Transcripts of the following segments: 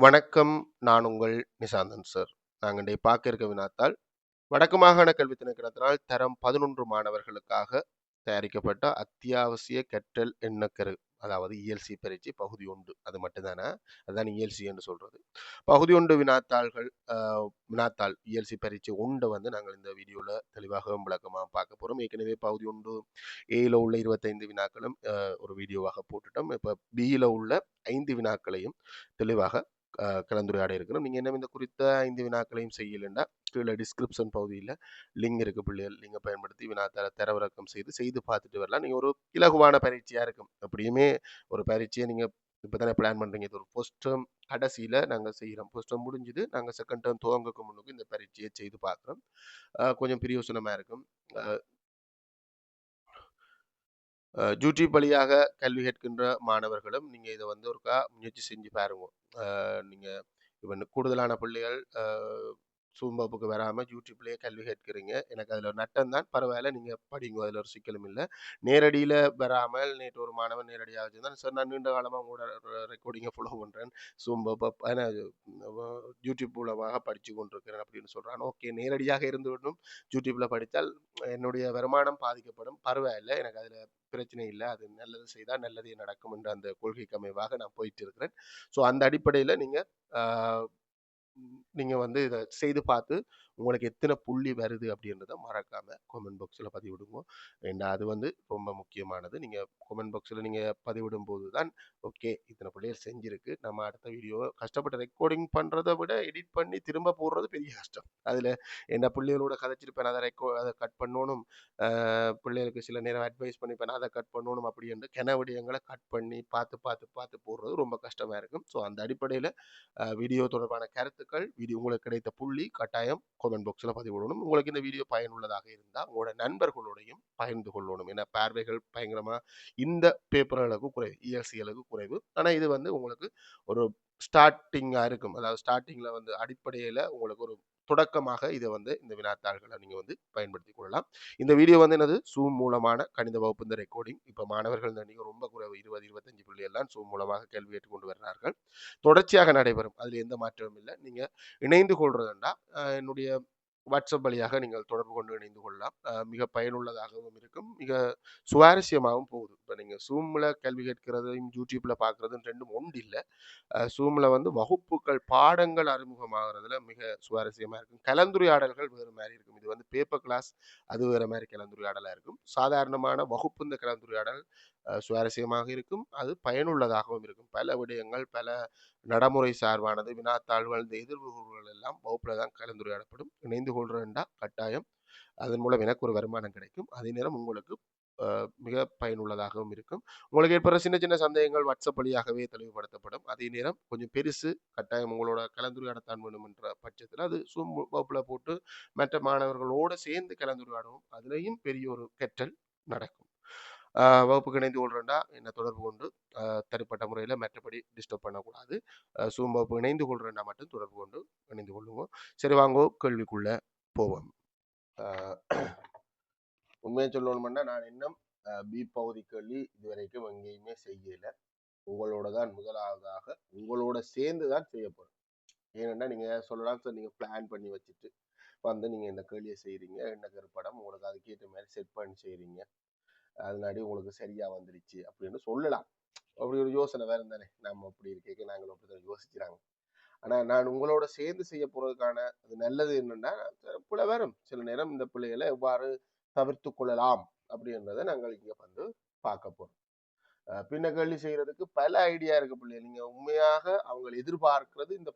வணக்கம். நான் உங்கள் நிசாந்தன் சார். நாங்க இன்றைய பார்க்க இருக்க வினாத்தாள், வடக்கு மாகாண கல்வி திணைக்களத்தினால் தரம் 11 மாணவர்களுக்காக தயாரிக்கப்பட்ட அத்தியாவசிய கற்றல் எண்ணக்கரு, அதாவது இஎல்சி பரீட்சை பகுதி 1. அது மட்டும் தானே, அதுதான் இஎல்சி என்று சொல்றது. பகுதி 1 வினாத்தாள்கள், வினாத்தாள் இஎல்சி பரீட்சை 1 வந்து நாங்கள் இந்த வீடியோல தெளிவாகவும் விளக்கமாகவும் பார்க்க போறோம். ஏற்கனவே பகுதி 1 ஏல உள்ள 25 வினாக்களும் ஒரு வீடியோவாக போட்டுட்டோம். இப்போ பியில உள்ள 5 வினாக்களையும் தெளிவாக கலந்துரையாட இருக்கிறோம். நீங்கள் என்ன இந்த குறித்த 5 வினாக்களையும் செய்யலைன்னா கீழே டிஸ்கிரிப்ஷன் பகுதியில் லிங்க் இருக்கு பிள்ளைகள். லிங்கை பயன்படுத்தி வினாத்தாளை தரவிறக்கம் செய்து பார்த்துட்டு வரலாம். நீங்கள் ஒரு இலகுவான பரீட்சையாக இருக்கும். அப்படியுமே ஒரு பரீட்சையை நீங்கள் இப்போ தானே பிளான் பண்ணுறீங்க. இது ஒரு ஃபர்ஸ்ட் டேர்ம் கடைசியில் நாங்கள் செய்கிறோம். ஃபர்ஸ்ட் டேர்ம் முடிஞ்சுது, நாங்கள் செகண்ட் டேர்ம் துவங்கக்கு முன்னுக்கு இந்த பரீட்சையை செய்து பார்க்குறோம். கொஞ்சம் பிரயோசனமாக இருக்கும். யூடியூப் வழியாக கல்வி கேட்கின்ற மாணவர்களும் நீங்கள் இதை வந்து ஒருக்கா முயற்சி செஞ்சு பாருங்க. நீங்கள் இவன் கூடுதலான பிள்ளைகள் சூம் வகுப்புக்கு வராமல் யூடியூப்லேயே கல்வி கேட்குறீங்க. எனக்கு அதில் ஒரு நட்டம் தான், பரவாயில்ல, நீங்கள் படிங்க, அதில் ஒரு சிக்கலும் இல்லை. நேரடியில் வராமல் நேற்று ஒரு மாணவன் நேரடியாக வச்சுருந்தான். சார், நான் நீண்ட காலமாக உங்களோட ரெக்கார்டிங்கை ஃபாலோ பண்ணுறேன், சூம் வகுப்பு யூடியூப் மூலமாக படித்து கொண்டிருக்கிறேன் அப்படின்னு சொல்கிறான். ஓகே, நேரடியாக இருந்துவிட்டும் யூடியூப்பில் படித்தால் என்னுடைய வருமானம் பாதிக்கப்படும், பரவாயில்லை, எனக்கு அதில் பிரச்சனை இல்லை, அது நல்லது செய்தால் நல்லதே நடக்கும் என்ற அந்த கொள்கைக்கு அமைவாக நான் போயிட்டு இருக்கிறேன். ஸோ அந்த அடிப்படையில் நீங்கள் வந்து இதை செய்து பார்த்து உங்களுக்கு எத்தனை புள்ளி வருது அப்படின்றத மறக்காம கமெண்ட் பாக்ஸில் பதிவிடுங்க. ஏன்னா அது வந்து ரொம்ப முக்கியமானது. நீங்கள் கமெண்ட் பாக்ஸில் நீங்கள் பதிவிடும் போது தான் ஓகே, இத்தனை பிள்ளைகள் செஞ்சிருக்கு, நம்ம அடுத்த வீடியோ கஷ்டப்பட்டு ரெக்கார்டிங் பண்ணுறதை விட எடிட் பண்ணி திரும்ப போடுறது பெரிய கஷ்டம். அதில் என்ன பிள்ளைகளோட கதைச்சிருப்பேன், அதை கட் பண்ணணும், பிள்ளைகளுக்கு சில நேரம் அட்வைஸ் பண்ணிப்பேன், அதை கட் பண்ணணும், அப்படி என்று விடயங்களை கட் பண்ணி பார்த்து பார்த்து பார்த்து போடுறது ரொம்ப கஷ்டமாக இருக்கும். ஸோ அந்த அடிப்படையில் வீடியோ தொடர்பான கருத்துக்கள், வீடியோ உங்களுக்கு கிடைத்த புள்ளி கட்டாயம் கமெண்ட் பாக்ஸில் பதிவிடணும். உங்களுக்கு இந்த வீடியோ பயனுள்ளதாக இருந்தால் உங்களோட நண்பர்களோடையும் பகிர்ந்து கொள்ளணும். ஏன்னா பார்வைகள் பயங்கரமாக இந்த பேப்பர்களுக்கு குறைவு, இஎல்சிகளுக்கு குறைவு. ஆனால் இது வந்து உங்களுக்கு ஒரு ஸ்டார்டிங்காக இருக்கும். அதாவது ஸ்டார்டிங்கில் வந்து அடிப்படையில் உங்களுக்கு ஒரு தொடக்கமாக இதை வந்து இந்த வினாத்தாள்களை நீங்கள் வந்து பயன்படுத்தி கொள்ளலாம். இந்த வீடியோ வந்து என்னது சூம் மூலமான கணித வகுப்பு இந்த ரெக்கார்டிங். இப்போ மாணவர்கள் நீங்கள் ரொம்ப குறைவு, 20-25 பிள்ளைகள் தான் சூம் மூலமாக கேள்வி கேட்டுக்கொண்டு வருகிறார்கள். தொடர்ச்சியாக நடைபெறும், அதில் எந்த மாற்றமும் இல்லை. நீங்கள் இணைந்து கொள்றதுன்னா என்னுடைய வாட்ஸ்அப் வழியாக நீங்கள் தொடர்பு கொண்டு இணைந்து கொள்ளலாம். மிக பயனுள்ளதாகவும் இருக்கும், மிக சுவாரஸ்யமாகவும் போகுது. இப்போ நீங்கள் சூமில் கேள்வி கேட்கிறதையும் யூடியூப்பில் பார்க்குறதும் ரெண்டும் ஒன்று இல்லை. சூமில் வந்து வகுப்புகள் பாடங்கள் அறிமுகமாகிறதுல மிக சுவாரஸ்யமாக இருக்கும். கலந்துரையாடல்கள் வேறு மாதிரி இருக்கும். இது வந்து பேப்பர் கிளாஸ், அது வேறு மாதிரி கலந்துரையாடலாக இருக்கும். சாதாரணமான வகுப்பு இந்த கலந்துரையாடல் சுவாரஸ்யமாக இருக்கும், அது பயனுள்ளதாகவும் இருக்கும். பல விடயங்கள், பல நடைமுறை சார்பானது, வினாத்தாள்கள், இந்த எதிர்வுகள் எல்லாம் வகுப்பில் தான் கலந்துரையாடப்படும். இணைந்து கொள்றேன்டா கட்டாயம் அதன் மூலம் எனக்கு ஒரு வருமானம் கிடைக்கும். அதே நேரம் உங்களுக்கு மிக பயனுள்ளதாகவும் இருக்கும். உங்களுக்கு ஏற்படுற சின்ன சின்ன சந்தேகங்கள் வாட்ஸ்அப் வழியாகவே தெளிவுபடுத்தப்படும். அதே நேரம் கொஞ்சம் பெருசு, கட்டாயம் உங்களோட கலந்துரையாடத்தான் வேணும் என்ற பட்சத்தில் அது சூம் வகுப்பில் போட்டு மற்ற மாணவர்களோடு சேர்ந்து கலந்துரையாடுவோம். அதுலேயும் பெரிய ஒரு கற்றல் நடக்கும். வகுப்புக்கு இணைந்து கொள்றேன்டா என்னை தொடர்பு கொண்டு தனிப்பட்ட முறையில் மற்றபடி டிஸ்டர்ப் பண்ணக்கூடாது. சூம் வகுப்பு இணைந்து கொள்றேன்டா மட்டும் தொடர்பு கொண்டு இணைந்து கொள்ளுவோம். சரி, வாங்கோ கேள்விக்குள்ள போவோம். உண்மையை சொல்லணும்னா நான் இன்னும் பி பகுதி கேள்வி இதுவரைக்கும் எங்கேயுமே செய்யல. உங்களோட தான் முதலாவதாக உங்களோட சேர்ந்து தான் செய்ய போறேன். ஏன்னா நீங்க சொல்லலாம் சார், நீங்க பிளான் பண்ணி வச்சுட்டு வந்து நீங்க இந்த கேள்வியை செய்றீங்க, என்ன கருப்படம் உங்களுக்கு அதுக்கேற்ற மாதிரி செட் பண்ணி செய்றீங்க, அதனாடி உங்களுக்கு சரியா வந்துருச்சு அப்படின்னு சொல்லலாம். அப்படி ஒரு யோசனை வேற தானே, நம்ம அப்படி இருக்க நாங்களும் அப்படிதான் யோசிக்கிறாங்க. ஆனா நான் உங்களோட சேர்ந்து செய்ய போறதுக்கான அது நல்லது என்னன்னா, பிள்ளை வரும் சில நேரம், இந்த பிள்ளைகளை எவ்வாறு தவிர்த்து கொள்ளலாம் அப்படின்றத நாங்கள் இங்க வந்து பார்க்க போறோம். பின்ன கேள்வி செய்யறதுக்கு பல ஐடியா இருக்கு பிள்ளைங்க. நீங்க உண்மையாக அவங்க எதிர்பார்க்கிறது இந்த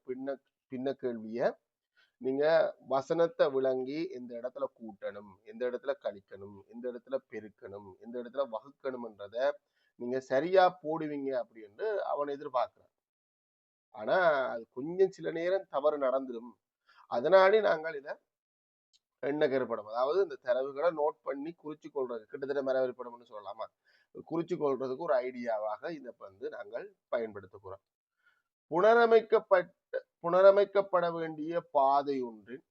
பின்ன கேள்விய நீங்க வசனத்தை விளங்கி எந்த இடத்துல கூட்டணும், எந்த இடத்துல கழிக்கணும், எந்த இடத்துல பெருக்கணும், எந்த இடத்துல வகுக்கணும்ன்றத நீங்க சரியா போடுவீங்க அப்படின்னு அவன் எதிர்பார்க்கிறான். ஆனா அது கொஞ்சம் சில நேரம் தவறு நடந்துடும். அதனாலே நாங்கள் இதை எண்ண கருப்படம், அதாவது இந்த தரவுகளை நோட் பண்ணி குறிச்சு கொள்றது, கிட்டத்தட்ட மரவரிப்படம்னு சொல்லலாமா, குறிச்சு கொள்றதுக்கு ஒரு ஐடியாவாக இதை வந்து நாங்கள் பயன்படுத்துகிறோம். புனரமைக்கப்பட வேண்டிய பாதை ஒன்றின்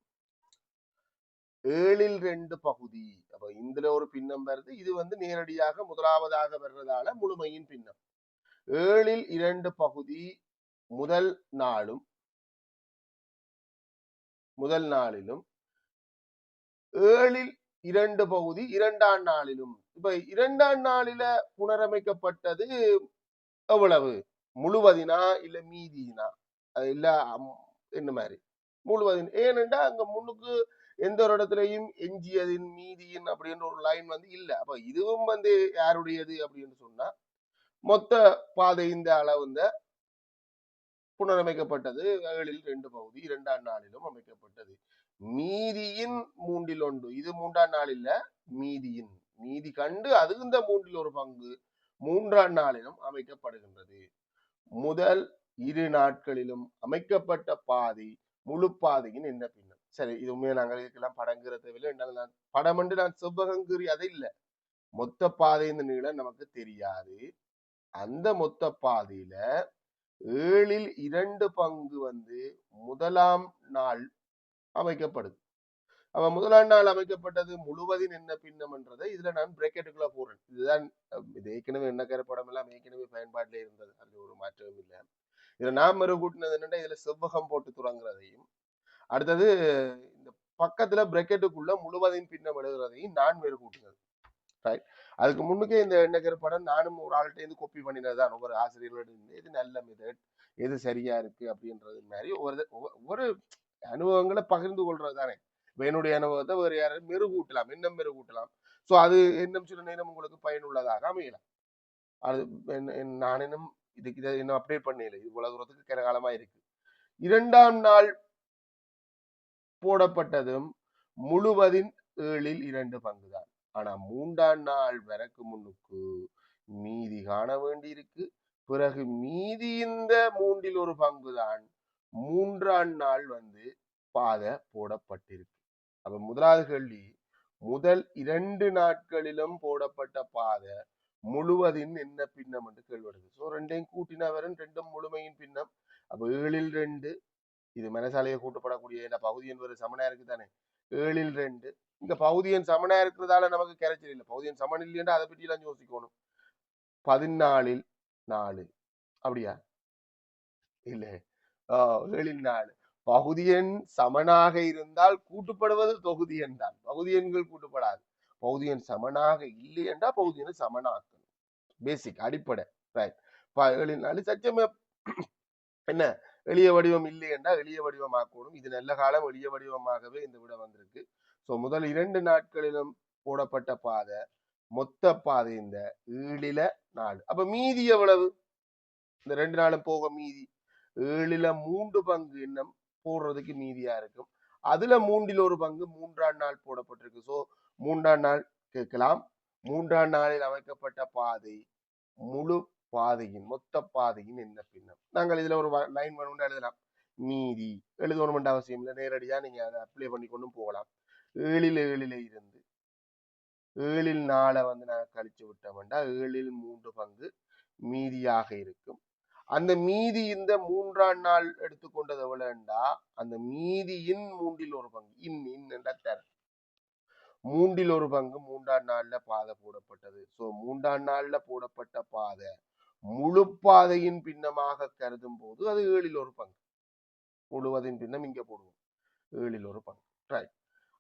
7/2 பகுதி. அப்ப இதுல ஒரு பின்னம் வருது, இது வந்து நேரடியாக முதலாவதாக வர்றதால முழுமையின் பின்னம். 7/2 பகுதி முதல் நாளும் முதல் நாளிலும் 7ல் 2 பகுதி 2ஆம் நாளிலும். இப்ப 2ஆம் நாளில புனரமைக்கப்பட்டது எவ்வளவு? முழுவதினா இல்ல மீதியினா? அது இல்ல என்ன மாதிரி முழுவதின். ஏனென்றா அங்க முன்னுக்கு எந்த ஒரு இடத்துலையும் எஞ்சியதின் மீதியின் அப்படின்ற ஒரு லைன் வந்து இல்ல. அப்ப இதுவும் வந்து யாருடையது அப்படின்னு சொன்னா மொத்த பாதை இந்த அளவு இந்த புனரமைக்கப்பட்டது 7ல் 2 பகுதி 2ஆம் நாளிலும் அமைக்கப்பட்டது. மீதியின் 3ல் 1. இது 3ஆம் நாள் இல்ல, மீதியின் மீதி கண்டு அது இந்த 3ல் ஒரு பங்கு 3ஆம் நாளிலும் அமைக்கப்படுகின்றது. முதல் 2 நாட்களிலும் அமைக்கப்பட்ட பாதை முழு பாதையின் என்ன பின்னம். சரி, இது உண்மையை நாங்கள் இதுக்கெல்லாம் படங்கிற தேவையில்லை. நான் படம் என்று நான் செவ்வகங்கீறி அது இல்லை. மொத்த பாதையின் நீளம் நமக்கு தெரியாது. அந்த மொத்த பாதையில 7ல் 2 பங்கு வந்து முதலாம் நாள் அமைக்கப்படுது. அவ முதலாம் நாள் அமைக்கப்பட்டது முழுவதின் என்ன பின்னம் என்றதை இதுல நான் பிரேக்கெட்டுக்குள்ள போடுறேன். இதுதான் இது ஏற்கனவே எண்ணக்கரை படம் எல்லாம் ஏற்கனவே பயன்பாட்டிலே இருந்தது. அது ஒரு மாற்றமும் இல்லை. இதுல நான் மெருகூட்டினது என்னன்னா இதுல செவ்வகம் போட்டு துறங்குறதையும், அடுத்தது இந்த பக்கத்துல பிரேக்கெட்டுக்குள்ள முழுவதின் பின்னம் எழுதுறதையும் நான் மெருகூட்டினது. ரைட். அதுக்கு முன்னுக்கே இந்த எண்ணக்கரை படம் நானும் ஒரு ஆள்கிட்ட இருந்து காப்பி பண்ணினதுதான். ஒவ்வொரு ஆசிரியர்களோட எது நல்ல மெதட், எது சரியா இருக்கு அப்படின்றது மாதிரி ஒவ்வொரு அனுபவங்களை பகிர்ந்து கொள்றது தானே. என்னுடைய அனுபவத்தை வேறு யாரும் மெருகூட்டலாம், இன்னும் மெருகூட்டலாம். ஸோ அது இன்னும் சில நேரம் உங்களுக்கு பயனுள்ளதாக அமையலாம். அது நான் இன்னும் இதுக்கு இதை இன்னும் அப்டேட் பண்ணல. இவ்வளவு தூரத்துக்கு கிரகாலமா இருக்கு. 2ஆம் நாள் போடப்பட்டதும் முழுவதின் 7ல் 2 பங்குதான். ஆனா 3ஆம் நாள் வரக்கு முன்னுக்கு மீதி காண வேண்டி இருக்கு. பிறகு மீதி இந்த 3ல் ஒரு பங்குதான் 3ஆம் நாள் வந்து பாதை போடப்பட்டிருக்கு. அப்ப முதலாவது கேள்வி, முதல் 2 நாட்களிலும் போடப்பட்ட பாதை முழுவதின் என்ன பின்னம் என்று கேள்விடுது. ஸோ ரெண்டையும் கூட்டினா வரும் 2 முழுமையின் பின்னம். அப்ப 7ல் 2 இது மனசாலையை கூட்டப்படக்கூடிய இந்த பகுதி என்பது சமனா இருக்கு தானே. 7ல் 2 இந்த பகுதியின் சமனா இருக்கிறதால நமக்கு கிடைச்சது இல்லை. பகுதியின் சமன் இல்லையா அதை பற்றி எல்லாம் யோசிக்கணும். 14ல் 4 அப்படியா இல்ல 7ல் 4 பகுதி எண் சமனாக இருந்தால் கூட்டுப்படுவது தொகுதி எண் தான். பகுதி எண்கள் கூட்டுப்படாது. பகுதி எண் சமனாக இல்லை என்றால் பகுதி எண் சமனாக்கணும். பேசிக் அடிப்படை. ரைட். 7ல் 4 சச்சமே என்ன எளிய வடிவம் இல்லை என்றால் எளிய வடிவமாக்கணும். இது நல்ல காலம் எளிய வடிவமாகவே இந்த விட வந்திருக்கு. ஸோ முதல் 2 நாட்களிலும் போடப்பட்ட பாதை மொத்த பாதை இந்த 7ல் 4. அப்ப மீதி எவ்வளவு? இந்த 2 நாளும் போக மீதி 7ல் 3 பங்கு இன்னும் போடுறதுக்கு மீதியா இருக்கும். அதுல 3ல் ஒரு பங்கு 3ஆம் நாள் போடப்பட்டிருக்கு. ஸோ 3ஆம் நாள் கேட்கலாம். 3ஆம் நாளில் அமைக்கப்பட்ட பாதை முழு பாதையின் மொத்த பாதையின் என்ன பின்னம். நாங்கள் இதுல ஒரு லைன் வேணும்னு எழுதலாம். மீதி எழுதணும் அவசியம் இல்லை. நேரடியா நீங்க அதை அப்ளை பண்ணி கொண்டும் போகலாம். 7ல் 7ல் இருந்து 7ல் 4 வந்து நான் கழிச்சு விட்டோம்டா 7ல் 3 பங்கு மீதியாக இருக்கும். அந்த மீதி இந்த 3ஆம் நாள் எடுத்துக்கொண்டது எவ்வளவுண்டா அந்த மீதியின் 3ல் ஒரு பங்கு தர 3ல் ஒரு பங்கு 3ஆம் நாள்ல பாதை போடப்பட்டது. ஸோ 3ஆம் நாள்ல போடப்பட்ட பாதை முழு பாதையின் பின்னமாக கருதும் போது அது 7ல் ஒரு பங்கு. முழுவதின் பின்னம் இங்க போடுவோம் 7ல் ஒரு பங்கு. ரைட்.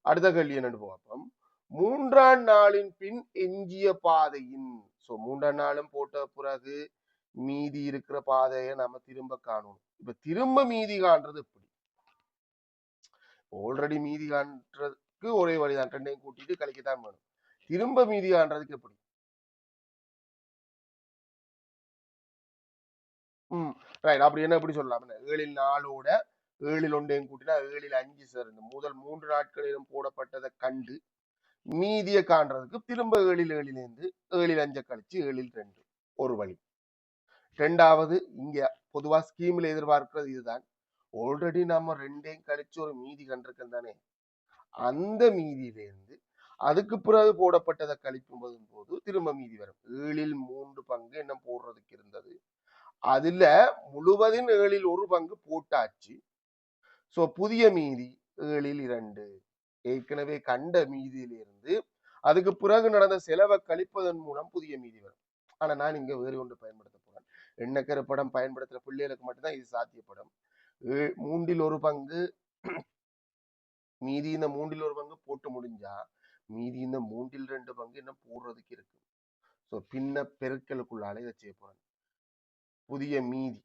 அடுத்த கேள்வி என்னன்னு பார்ப்போம். 3ஆம் நாளின் பின் எஞ்சிய பாதையின். ஸோ 3ஆம் நாளும் போட்ட பிறகு மீதி இருக்கிற பாதையை நம்ம திரும்ப காணணும். இப்ப திரும்ப மீதி காண்றது எப்படி? ஆல்ரெடி மீதி காண்றதுக்கு ஒரே வழிதான், ரெண்டையும் கூட்டிட்டு கழிக்கத்தான் வேணும். திரும்ப மீதி காண்றதுக்கு எப்படி? ரைட். அப்படி என்ன எப்படி சொல்லலாம்? 7ல் 4ஓட 7ல் 1 கூட்டினா 7ல் 5 சார். இந்த முதல் 3 நாட்களிலும் போடப்பட்டதை கண்டு மீதியை காண்றதுக்கு திரும்ப 7ல் 7லிருந்து 7ல் 5 கழிச்சு 7ல் 2 ஒரு வழி. ரெண்டாவது இங்க பொதுவா ஸ்கீம்ல எதிர்பார்க்கிறது இதுதான். ஆல்ரெடி நாம 2ஐயும் கழிச்சு ஒரு மீதி கண்டிருக்கோம் தானே. அந்த மீதியிலிருந்து அதுக்கு பிறகு போடப்பட்டதை கழிக்கும் போது திரும்ப மீதி வரும். 7ல் 3 பங்கு என்ன போடுறதுக்கு இருந்தது. அதுல முழுவதின் 7ல் ஒரு பங்கு போட்டாச்சு. சோ புதிய மீதி 7ல் 2 ஏற்கனவே கண்ட மீதியிலிருந்து அதுக்கு பிறகு நடந்த செலவை கழிப்பதன் மூலம் புதிய மீதி வரும். ஆனா நான் இங்க வேறு ஒன்று பயன்படுத்த போறேன். எண்ணக்கரு படம் பயன்படுத்துற பிள்ளைகளுக்கு மட்டும்தான் இது சாத்தியப்படும். மூன்றில் ஒரு பங்கு மீதி இந்த மூன்றில் ஒரு பங்கு போட்டு முடிஞ்சா மீதி இந்த மூன்றில் 2 பங்கு என்ன போடுறதுக்கு இருக்கு. ஸோ பின்ன பெருக்கலுக்குள்ளால இதை செய்ய போறேன். புதிய மீதி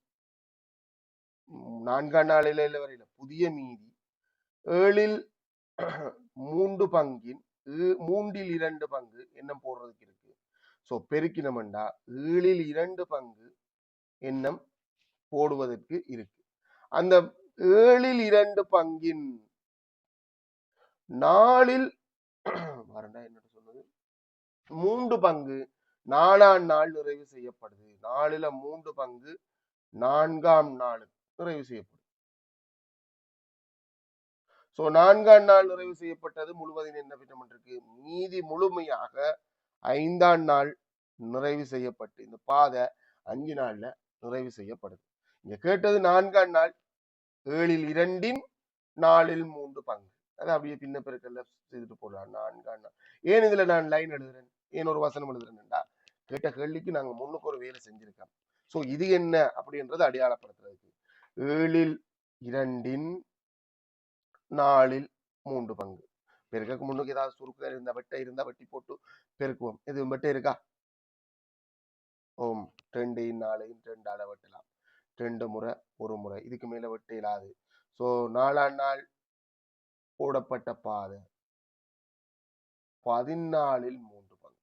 4ஆம் நாளில வரையில புதிய மீதி 7இல் 3 பங்கின் 3இல் 2 பங்கு என்ன போடுறதுக்கு இருக்கு. ஸோ பெருக்கினமெண்டா 7இல் 2 பங்கு எண்ணம் போடுவதற்கு இருக்கு. அந்த 7இல் 2 பங்கின் 4இல் என்ன சொன்னது 3 பங்கு 4ஆம் நாள் நிறைவு செய்யப்படுது. 4ல் 3 பங்கு 4ஆம் நாள் நிறைவு செய்யப்படுது. சோ 4ஆம் நாள் நிறைவு செய்யப்பட்டது முழுவதும் என்ன பின்னம் இருக்கு. மீதி முழுமையாக 5ஆம் நாள் நிறைவு செய்யப்பட்டு இந்த பாதை 5 நாள்ல நிறைவு செய்யப்படுது. இங்க கேட்டது 4ஆம் நாள் 7இல் 2 4இல் 3 பங்கு. அது அப்படியே பின்ன பெருக்கல்ல செய்துட்டு போடலாம். 4ஆம் நாள் ஏன் இதுல நான் லைன் எழுதுறேன், ஏன் ஒரு வசனம் எழுதுறேன்டா கேட்ட கேள்விக்கு நாங்க முன்னுக்கு ஒரு வேலை செஞ்சிருக்கோம். சோ இது என்ன அப்படின்றது அடையாளப்படுத்துறதுக்கு 7இல் 2 4இல் 3 பங்கு. பெருக்கக்கு முன்னுக்கு ஏதாவது சுருக்கம் இருந்தா வெட்டை இருந்தா வெட்டி போட்டு பெருக்குவோம். எதுவும் வெட்டை இருக்கா? ஓம் 2 4 2ஆல வெட்டலாம். 2 முறை 1 முறை இதுக்கு மேல வெட்ட இயலாது. சோ 4ஆம் நாள் போடப்பட்ட பாதை 14இல் 3 பங்கு.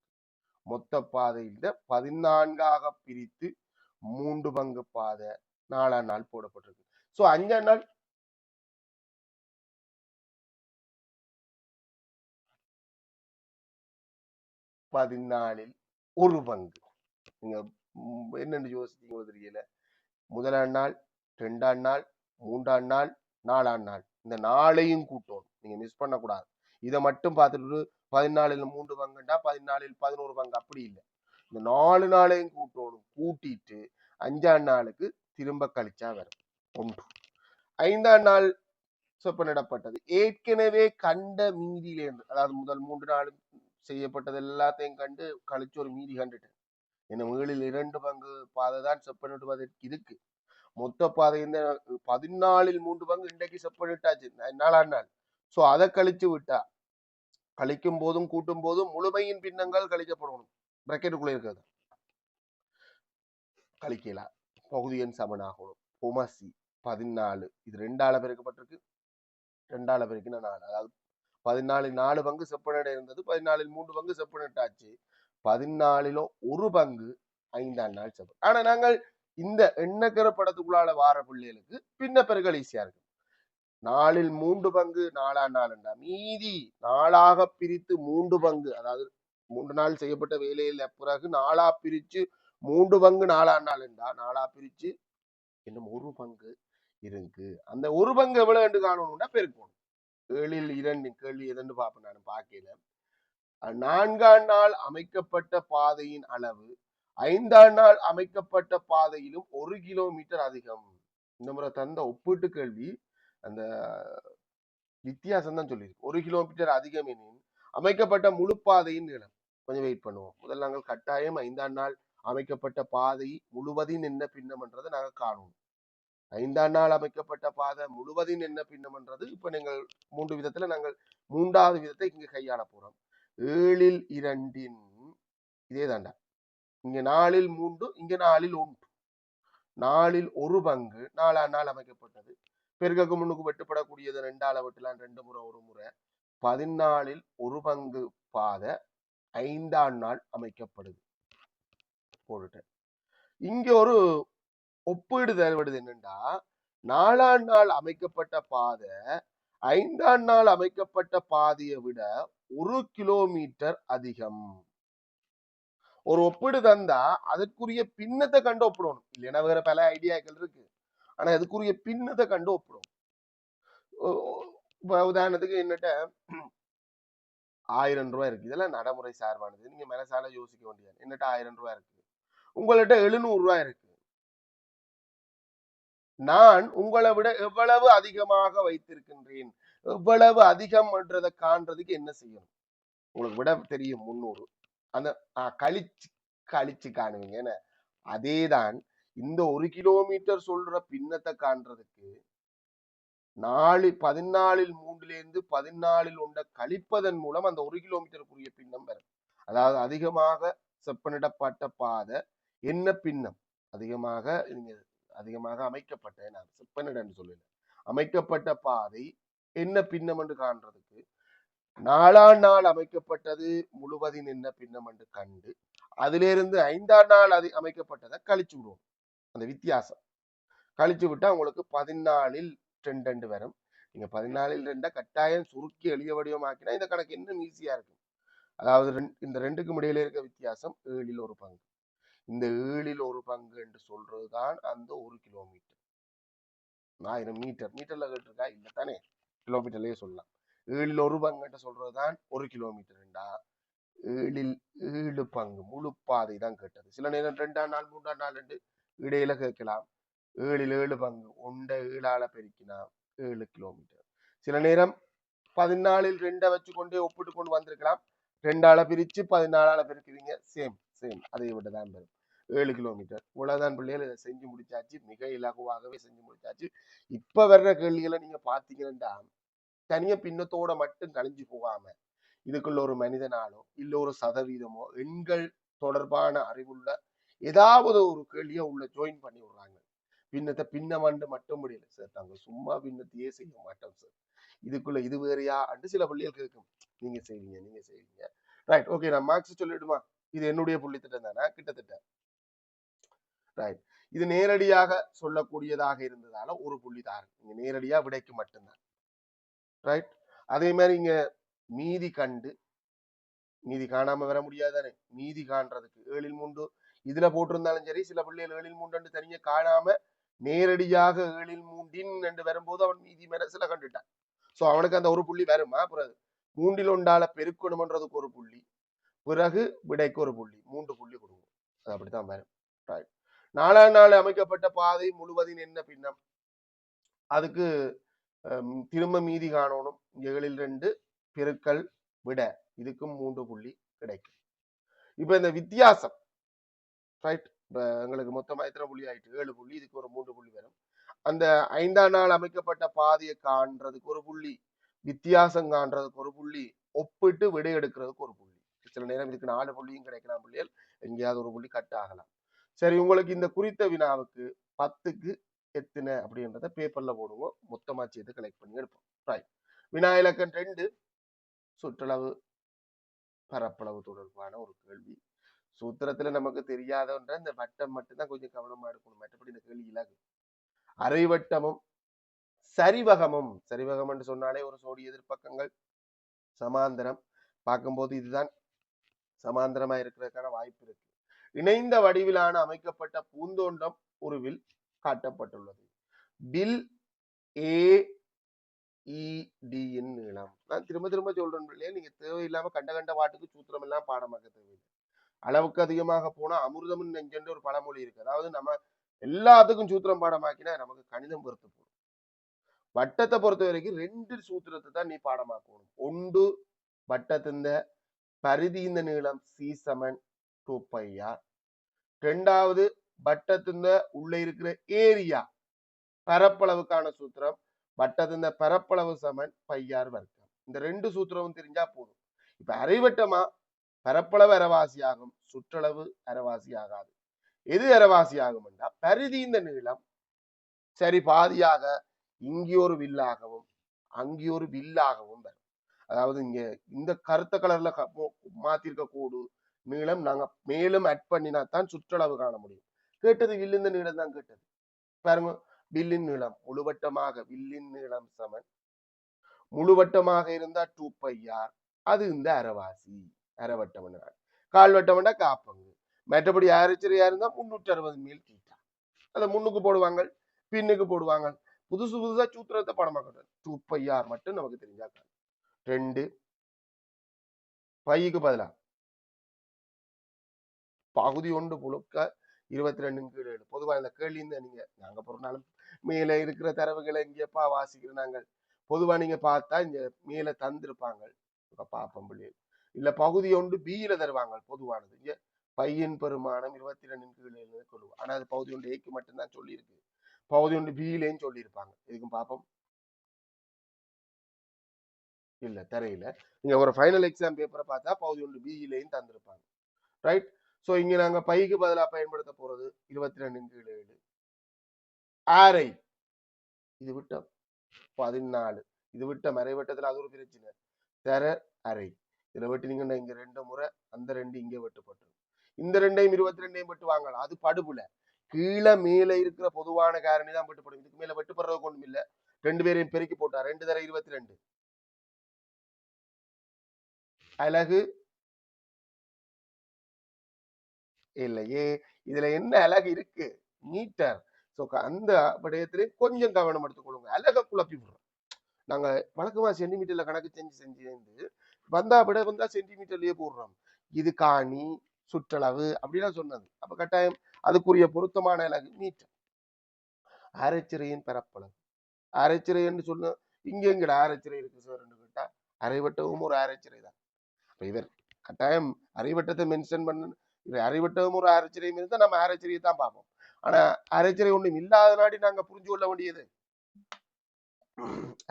மொத்த பாதையில் 14ஆக பிரித்து 3 பங்கு பாதை 4ஆம் நாள் போடப்பட்டிருக்கு. சோ 5ஆம் நாள் 14இல் 1 பங்கு. நீங்க என்னன்னு யோசிச்சீங்க தெரியல. முதலாம் நாள் 2ஆம் நாள் 3ஆம் நாள் 4ஆம் நாள் இந்த 4ஐயும் கூட்டணும். நீங்க மிஸ் பண்ணக்கூடாது. இதை மட்டும் பார்த்துட்டு 14இல் 3 பங்குண்டா 14இல் 11 பங்கு அப்படி இல்லை. இந்த 4 நாளையும் கூட்டணும். கூட்டிட்டு 5ஆம் நாளுக்கு திரும்ப கழிச்சா வரும் 1. 5ஆம் நாள் சொப்பனிடப்பட்டது ஏற்கனவே கண்ட மீதியிலிருந்து, அதாவது முதல் 3 நாள் செய்யப்பட்டது எல்லாத்தையும் கண்டு கழிச்சு ஒரு மீதி கண்டுட்டேன். என்ன 7இல் 2 பங்கு பாதை தான் செப்பனிடுவதற்கு இருக்கு. மொத்த பாதை 14இல் 3 பங்கு இன்றைக்கு செப்பனிட்டாச்சு 4ஆம் நாள். சோ அதை கழிச்சு விட்டா கழிக்கும் போதும் கூட்டும் போதும் முழுமையின் பின்னங்கள் கழிக்கப்படணும். பிரக்கெட்டுக்குள்ள இருக்கிறது கழிக்கலாம். பகுதி எண் சமனாகணும். பொமசி 14 இது 2ஆல பெருக்கப்பட்டிருக்கு. 2ஆல பெருக்கின 4, அதாவது 14இல் 4 பங்கு செப்பனிட இருந்தது. 14இல் 3 பங்கு செப்பனிட்டாச்சு. 14இல் 1 பங்கு 5ஆம் நாள் செப்பன். ஆனா நாங்கள் இந்த எண்ணக்கர படத்துக்குள்ளால வார பிள்ளைகளுக்கு பின்ன பெருக்கல் ஈஸியா இருக்கு. 4இல் 3 பங்கு 4ஆம் நாள் என்றா மீதி 4ஆக பிரித்து 3 பங்கு, அதாவது 3 நாள் செய்யப்பட்ட வேலையில பிறகு 4ஆ பிரிச்சு 3 பங்கு 4ஆம் நாள் என்றா 4ஆ பிரிச்சு இன்னும் 1 பங்கு இருக்கு. அந்த 1 பங்கு எவ்வளவு என்று காணணும்னா பெருக்கணும். 7இல் 2 கேள்வி எதுன்னு பார்ப்பேன். நான் பார்க்கல. 4ஆம் நாள் அமைக்கப்பட்ட பாதையின் அளவு 5ஆம் நாள் அமைக்கப்பட்ட பாதையிலும் 1 கிலோமீட்டர் அதிகம். இந்த முறை தந்த ஒப்பீட்டு கேள்வி அந்த வித்தியாசம் தான் சொல்லியிருக்கு. 1 கிலோமீட்டர் அதிகம் எனின் அமைக்கப்பட்ட முழு பாதையின் நீளம். கொஞ்சம் வெயிட் பண்ணுவோம். முதல் நாங்கள் கட்டாயம் 5ஆம் நாள் அமைக்கப்பட்ட பாதை முழுவதின் என்ன பின்னம் என்றதை நாங்கள் காணுவோம். 5ஆம் நாள் அமைக்கப்பட்ட பாதை முழுவதின் என்ன பின்னம் என்றது இப்ப நீங்கள் 3 விதத்துல நாங்கள் 3வது விதத்தை இங்க கையாள போறோம். 7இல் 2 இதே தாண்டா. இங்க 4இல் 3 இங்க 4இல் 1. 4இல் 1 பங்கு 4ஆம் நாள் அமைக்கப்பட்டது. பெருக்கக்கு முன்னுக்கு வெட்டுப்படக்கூடியது 2ஆல வெட்டலாம். 2 முறை 1 முறை. 14இல் 1 பங்கு பாதை 5ஆம் நாள் அமைக்கப்படுது. போட்டுட்டேன். இங்க ஒரு ஒப்பீடு தேவைப்படுது என்னண்டா 4ஆம் நாள் அமைக்கப்பட்ட பாதை 5ஆம் நாள் அமைக்கப்பட்ட பாதையை விட 1 கிலோமீட்டர் அதிகம். ஒரு ஒப்பீடு தந்தா அதற்குரிய பின்னத்தை கண்டு ஒப்பிடணும். இல்லைன்னா வேற பல ஐடியாக்கள் இருக்கு. ஆனா அதுக்குரிய பின்னத்தை கண்டு ஒப்பிடும். உதாரணத்துக்கு என்னட்ட 1000 ரூபாய் இருக்கு. இதெல்லாம் நடைமுறை சார்பானது. நீங்க மனசால யோசிக்க வேண்டியது. என்னட்ட 1000 ரூபாய் இருக்கு. உங்கள்ட்ட 700 ரூபாய் இருக்கு. நான் உங்களை விட எவ்வளவு அதிகமாக வைத்திருக்கின்றேன், எவ்வளவு அதிகம் என்றதை காண்றதுக்கு என்ன செய்யணும்? உங்களுக்கு விட தெரியும் 300. அந்த கழிச்சு கழிச்சு காணுவீங்க. அதேதான் இந்த 1 கிலோமீட்டர் சொல்ற பின்னத்தை காண்றதுக்கு 14 3 14 ஒன்றை கழிப்பதன் மூலம் அந்த 1 கிலோமீட்டருக்குரிய பின்னம் வரும். அதாவது அதிகமாக செப்பனிடப்பட்ட பாதை என்ன பின்னம், அதிகமாக அமைக்கப்பட்ட, நான் செப்பனிடன்னு சொல்லல, அமைக்கப்பட்ட பாதை என்ன பின்னம் என்று காண்றதுக்கு 4ஆம் நாள் அமைக்கப்பட்டது முழுவதின் என்ன பின்னம் என்று கண்டு அதிலிருந்து 5ஆம் நாள் அது அமைக்கப்பட்டதை கழிச்சு விடுவோம். அந்த வித்தியாசம் கழிச்சு விட்டா உங்களுக்கு 14 2 வரும். நீங்க 14 2 கட்டாயம் சுருக்கி எளிய வடிவமாக்கினா இந்த கணக்கு இன்னும் ஈஸியா இருக்கும். அதாவது இந்த ரெண்டுக்கும் இடையில இருக்க வித்தியாசம் 7 1 பங்கு. இந்த 7 1 பங்கு என்று சொல்றதுதான் அந்த 1 கிலோமீட்டர். 1000 மீட்டர்ல கேட்டிருக்கா இல்ல தானே, கிலோமீட்டர்லயே சொல்லலாம். 7 1 பங்கு என்று சொல்றதுதான் 1 கிலோமீட்டர்டா. 7 7 பங்கு முழு பாதை தான் கேட்டது. சில நேரம் 2ஆம் நாள் 3ஆம் நாள் என்று இடையில கேட்கலாம். 7 7 பங்கு 1 7ஆல பெருக்கினா 7 கிலோமீட்டர். சில நேரம் 14 2 வச்சு கொண்டே ஒப்பிட்டு கொண்டு வந்திருக்கலாம். 2ஆல பிரிச்சு 14ஆல பெருக்குவீங்க, சேம் அதை விட தான் வரும் 7 கிலோமீட்டர். இவ்வளவுதான் பிள்ளைகள், இதை செஞ்சு முடிச்சாச்சு. மிக இலகுவாகவே செஞ்சு முடிச்சாச்சு. இப்ப வர்ற கேள்விகளை நீங்க பாத்தீங்கன்னா தனிய பின்னத்தோட மட்டும் கழிஞ்சு போகாம இதுக்குள்ள ஒரு மனிதனாலோ இல்ல ஒரு சதவீதமோ எண்கள் தொடர்பான அறிவுள்ள ஏதாவது ஒரு கேள்வியை உள்ள ஜாயின் பண்ணி விடுறாங்க. பின்னத்தை பின்னமண்டு மட்டும் முடியல சார், நாங்க சும்மா பின்னத்தையே செய்ய மாட்டோம் சார், இதுக்குள்ள இது வேறையா அண்டு சில பிள்ளைகள் கேட்கும். நீங்க செய்வீங்க ரைட். ஓகே, நான் மார்க்ஸ் சொல்லிடுமா? இது என்னுடைய புள்ளித்திட்டம் தானே கிட்டத்தட்ட. ரைட். இது நேரடியாக சொல்லக்கூடியதாக இருந்ததால ஒரு புள்ளி தான், நீங்க நேரடியா விடைக்கு மட்டும்தான். ரைட். அதே மாதிரி இங்க மீதி கண்டு மீதி காணாம வர முடியாதானே, மீதி காண்றதுக்கு 7 3 இதுல போட்டிருந்தாலும் சரி, சில பிள்ளைகள் 7 3 தனியா காணாம நேரடியாக 7 3 என்று வரும்போது அவன் மீதி மனசுல கண்டுட்டான். சோ அவனுக்கு அந்த ஒரு புள்ளி வருமா? பிறகு 3 1 பெருக்கணும்ன்றதுக்கு ஒரு புள்ளி, பிறகு விடைக்கு ஒரு புள்ளி, 3 புள்ளி கொடுக்கும். அது அப்படித்தான் வரும். ரைட். 4ஆம் நாள் அமைக்கப்பட்ட பாதை முழுவதின் என்ன பின்னம், அதுக்கு திரும்ப மீதி காணணும். 7 2 பெருக்கல் விட, இதுக்கும் 3 புள்ளி கிடைக்கும். இப்ப இந்த வித்தியாசம் ரைட், இப்ப எங்களுக்கு மொத்தமா எத்தனை புள்ளி ஆயிட்டு? 7 புள்ளி, இதுக்கு ஒரு 3 புள்ளி வரும். அந்த 5ஆம் நாள் அமைக்கப்பட்ட பாதையை காண்றதுக்கு ஒரு புள்ளி, வித்தியாசம் காண்றதுக்கு ஒரு புள்ளி, ஒப்பிட்டு விடை எடுக்கிறதுக்கு ஒரு புள்ளி. சில நேரம் இதுக்கு 4 புள்ளியும் கிடைக்கலாம் பிள்ளைகள், எங்கேயாவது ஒரு புள்ளி கட் ஆகலாம். சரி, உங்களுக்கு இந்த குறித்த வினாவுக்கு 10க்கு எத்தனை அப்படின்றத பேப்பர்ல போடுவோம், மொத்தமா சேர்த்து கலெக்ட் பண்ணி எடுப்போம். ரைட். வினா இலக்கம் 2 சுற்றளவு பரப்பளவு தொடர்பான ஒரு கேள்வி. சூத்திரத்துல நமக்கு தெரியாதன்ற இந்த வட்டம் மட்டும்தான் கொஞ்சம் கவனமா எடுக்கணும், மற்றபடி இந்த கேள்வி இலகு. அரைவட்டமும் சரிவகமும், சரிவகம் என்று சொன்னாலே ஒரு சோடி எதிர்ப்பக்கங்கள் சமாந்தரம், பார்க்கும்போது இதுதான் சமாந்தரமா இருக்கிறதுக்கான வாய்ப்பு இருக்கு. இணைந்த வடிவிலான அமைக்கப்பட்ட பூந்தோண்டம் உருவில் காட்டப்பட்டுள்ளது. வில் AED நீளம். நான் திரும்ப சொல்றேன் இல்லையா, நீங்க தேவையில்லாம கண்ட வாட்டுக்கு சூத்திரம் எல்லாம் பாடமாக்க தேவையில்லை. அளவுக்கு அதிகமாக போனா அமிர்தமும் நெஞ்சென்று ஒரு பழமொழி இருக்கு. அதாவது நம்ம எல்லாத்துக்கும் சூத்திரம் பாடமாக்கினா நமக்கு கணிதம் பொறுத்து போகும். வட்டத்தை பொறுத்த வரைக்கும் 2 சூத்திரத்தை தான் நீ பாடமாக்கணும். ஒன்று வட்டத்தின் பரிதியின் நீளம் C = 2πr. ரெண்டாவது வட்டத்தின் உள்ள இருக்கிற ஏரியா பரப்பளவுக்கான சூத்திரம், வட்டத்தின் பரப்பளவு சமன் πr வர்க்கம். இந்த 2 சூத்திரமும் தெரிஞ்சா போதும். இப்ப அரைவட்டமா பரப்பளவு அரைவாசி ஆகும், சுற்றளவு அரைவாசி ஆகாது. எது அரைவாசி ஆகும் என்றா பரிதியின் நீளம் சரி பாதியாக இங்கே ஒரு வில்லாகவும் அங்கே ஒரு வில்லாகவும் வரும். அதாவது இங்க இந்த கருத்த கலர்ல மாத்திருக்க கூடு நீளம் நாங்க மேலும் அட் பண்ணினா தான் சுற்றளவு காண முடியும். கேட்டது வில்லின் நீளம் தான் கேட்டது. பாருங்க, வில்லின் நீளம் முழுவட்டமாக, வில்லின் நீளம் சமன் முழுவட்டமாக இருந்தா 2πr, அது இந்த அரைவாசி, அரைவட்டம். கால்வட்டம்னா காப்பங்கு. மற்றபடி ஆரிச்சரியா இருந்தா 360 மீல் தீட்டா. அதை முன்னுக்கு போடுவாங்க, பின்னுக்கு போடுவாங்க. புதுசா சூத்திரத்தை படமாக்க 2πr மட்டும் நமக்கு தெரிஞ்சா 2 பைக்கு பதிலா பகுதி 1 புழுக்க 22 பொதுவா இந்த கேள்வி நீங்க நாங்க பொறுநாளும் மேல இருக்கிற தரவுகளை இங்கப்பா வாசிக்கிற நாங்கள் பொதுவா நீங்க பார்த்தா இங்க மேல தந்திருப்பாங்க பாப்பம் பிள்ளைகள், இல்ல பகுதி 1 B தருவாங்க பொதுவானது. இங்க பையின் பெருமானம் 22 கொள்ளுவோம். ஆனா அது பகுதி ஒன்று ஏக்கு மட்டும்தான் சொல்லியிருக்கு. பகுதி ஒன்று பியிலேயும் சொல்லியிருப்பாங்க. இதுக்கும் பார்ப்போம். இல்ல தெரியல. நீங்க ஒரு ஃபைனல் எக்ஸாம் பேப்பரை பார்த்தா பகுதி ஒன்று பியிலேயும் தந்திருப்பாங்க. ரைட். ஸோ இங்க நாங்க பைக்கு பதிலாக பயன்படுத்த போறது 22 ஆரை. இது விட்ட 14. இது விட்ட மறைவட்டத்தில் அது ஒரு பிரச்சனை. தர அரை. இதுல வெட்டினீங்கன்னா இங்க 2 முறை, அந்த 2 இங்க வெட்டுப்பட்டு இந்த 2ஐயும் 22ஐயும் வெட்டு வாங்கலாம். அது படுபுல கீழே மேல இருக்கிற பொதுவான காரணி தான் வெட்டுப்படும். இதுக்கு மேல வெட்டுப்படுறது ஒண்ணும் இல்ல. 2 பேரையும் பெருக்கி போட்டா 2 தர 22 அலகு இல்லையே. இதுல என்ன அலகு இருக்கு? மீட்டர். ஸோ அந்த விடயத்திலே கொஞ்சம் கவனம் எடுத்துக்கொள்ளுங்க. அலகை குழப்பி விடுறோம். நாங்க வழக்கமா சென்டிமீட்டர்ல கணக்கு செஞ்சு வந்தா விட வந்தா சென்டிமீட்டர்லயே போடுறோம். இது காணி சுற்றளவு அப்படிலாம் சொன்னது. அப்ப கட்டாயம் அதுக்குரிய பொருத்தமான அலகு மீட்டர். அரைச்சிறையின் பரப்பளவு. அரைச்சிறை என்று சொன்ன இங்க எங்கட அரைச்சிறை இருக்கு சார் கேட்டா அரைவட்டமும் ஒரு அரைச்சிறை தான். அப்ப இவர் கட்டாயம் அரைவட்டத்தை மென்ஷன் பண்ண இது அரைவட்டமும் ஒரு அரைச்சிறையும் இருந்தா நம்ம அரைச்சிறையை தான் பார்ப்போம். ஆனா அரைச்சிறை ஒன்றும் இல்லாத நாடி நாங்க புரிஞ்சு கொள்ள வேண்டியது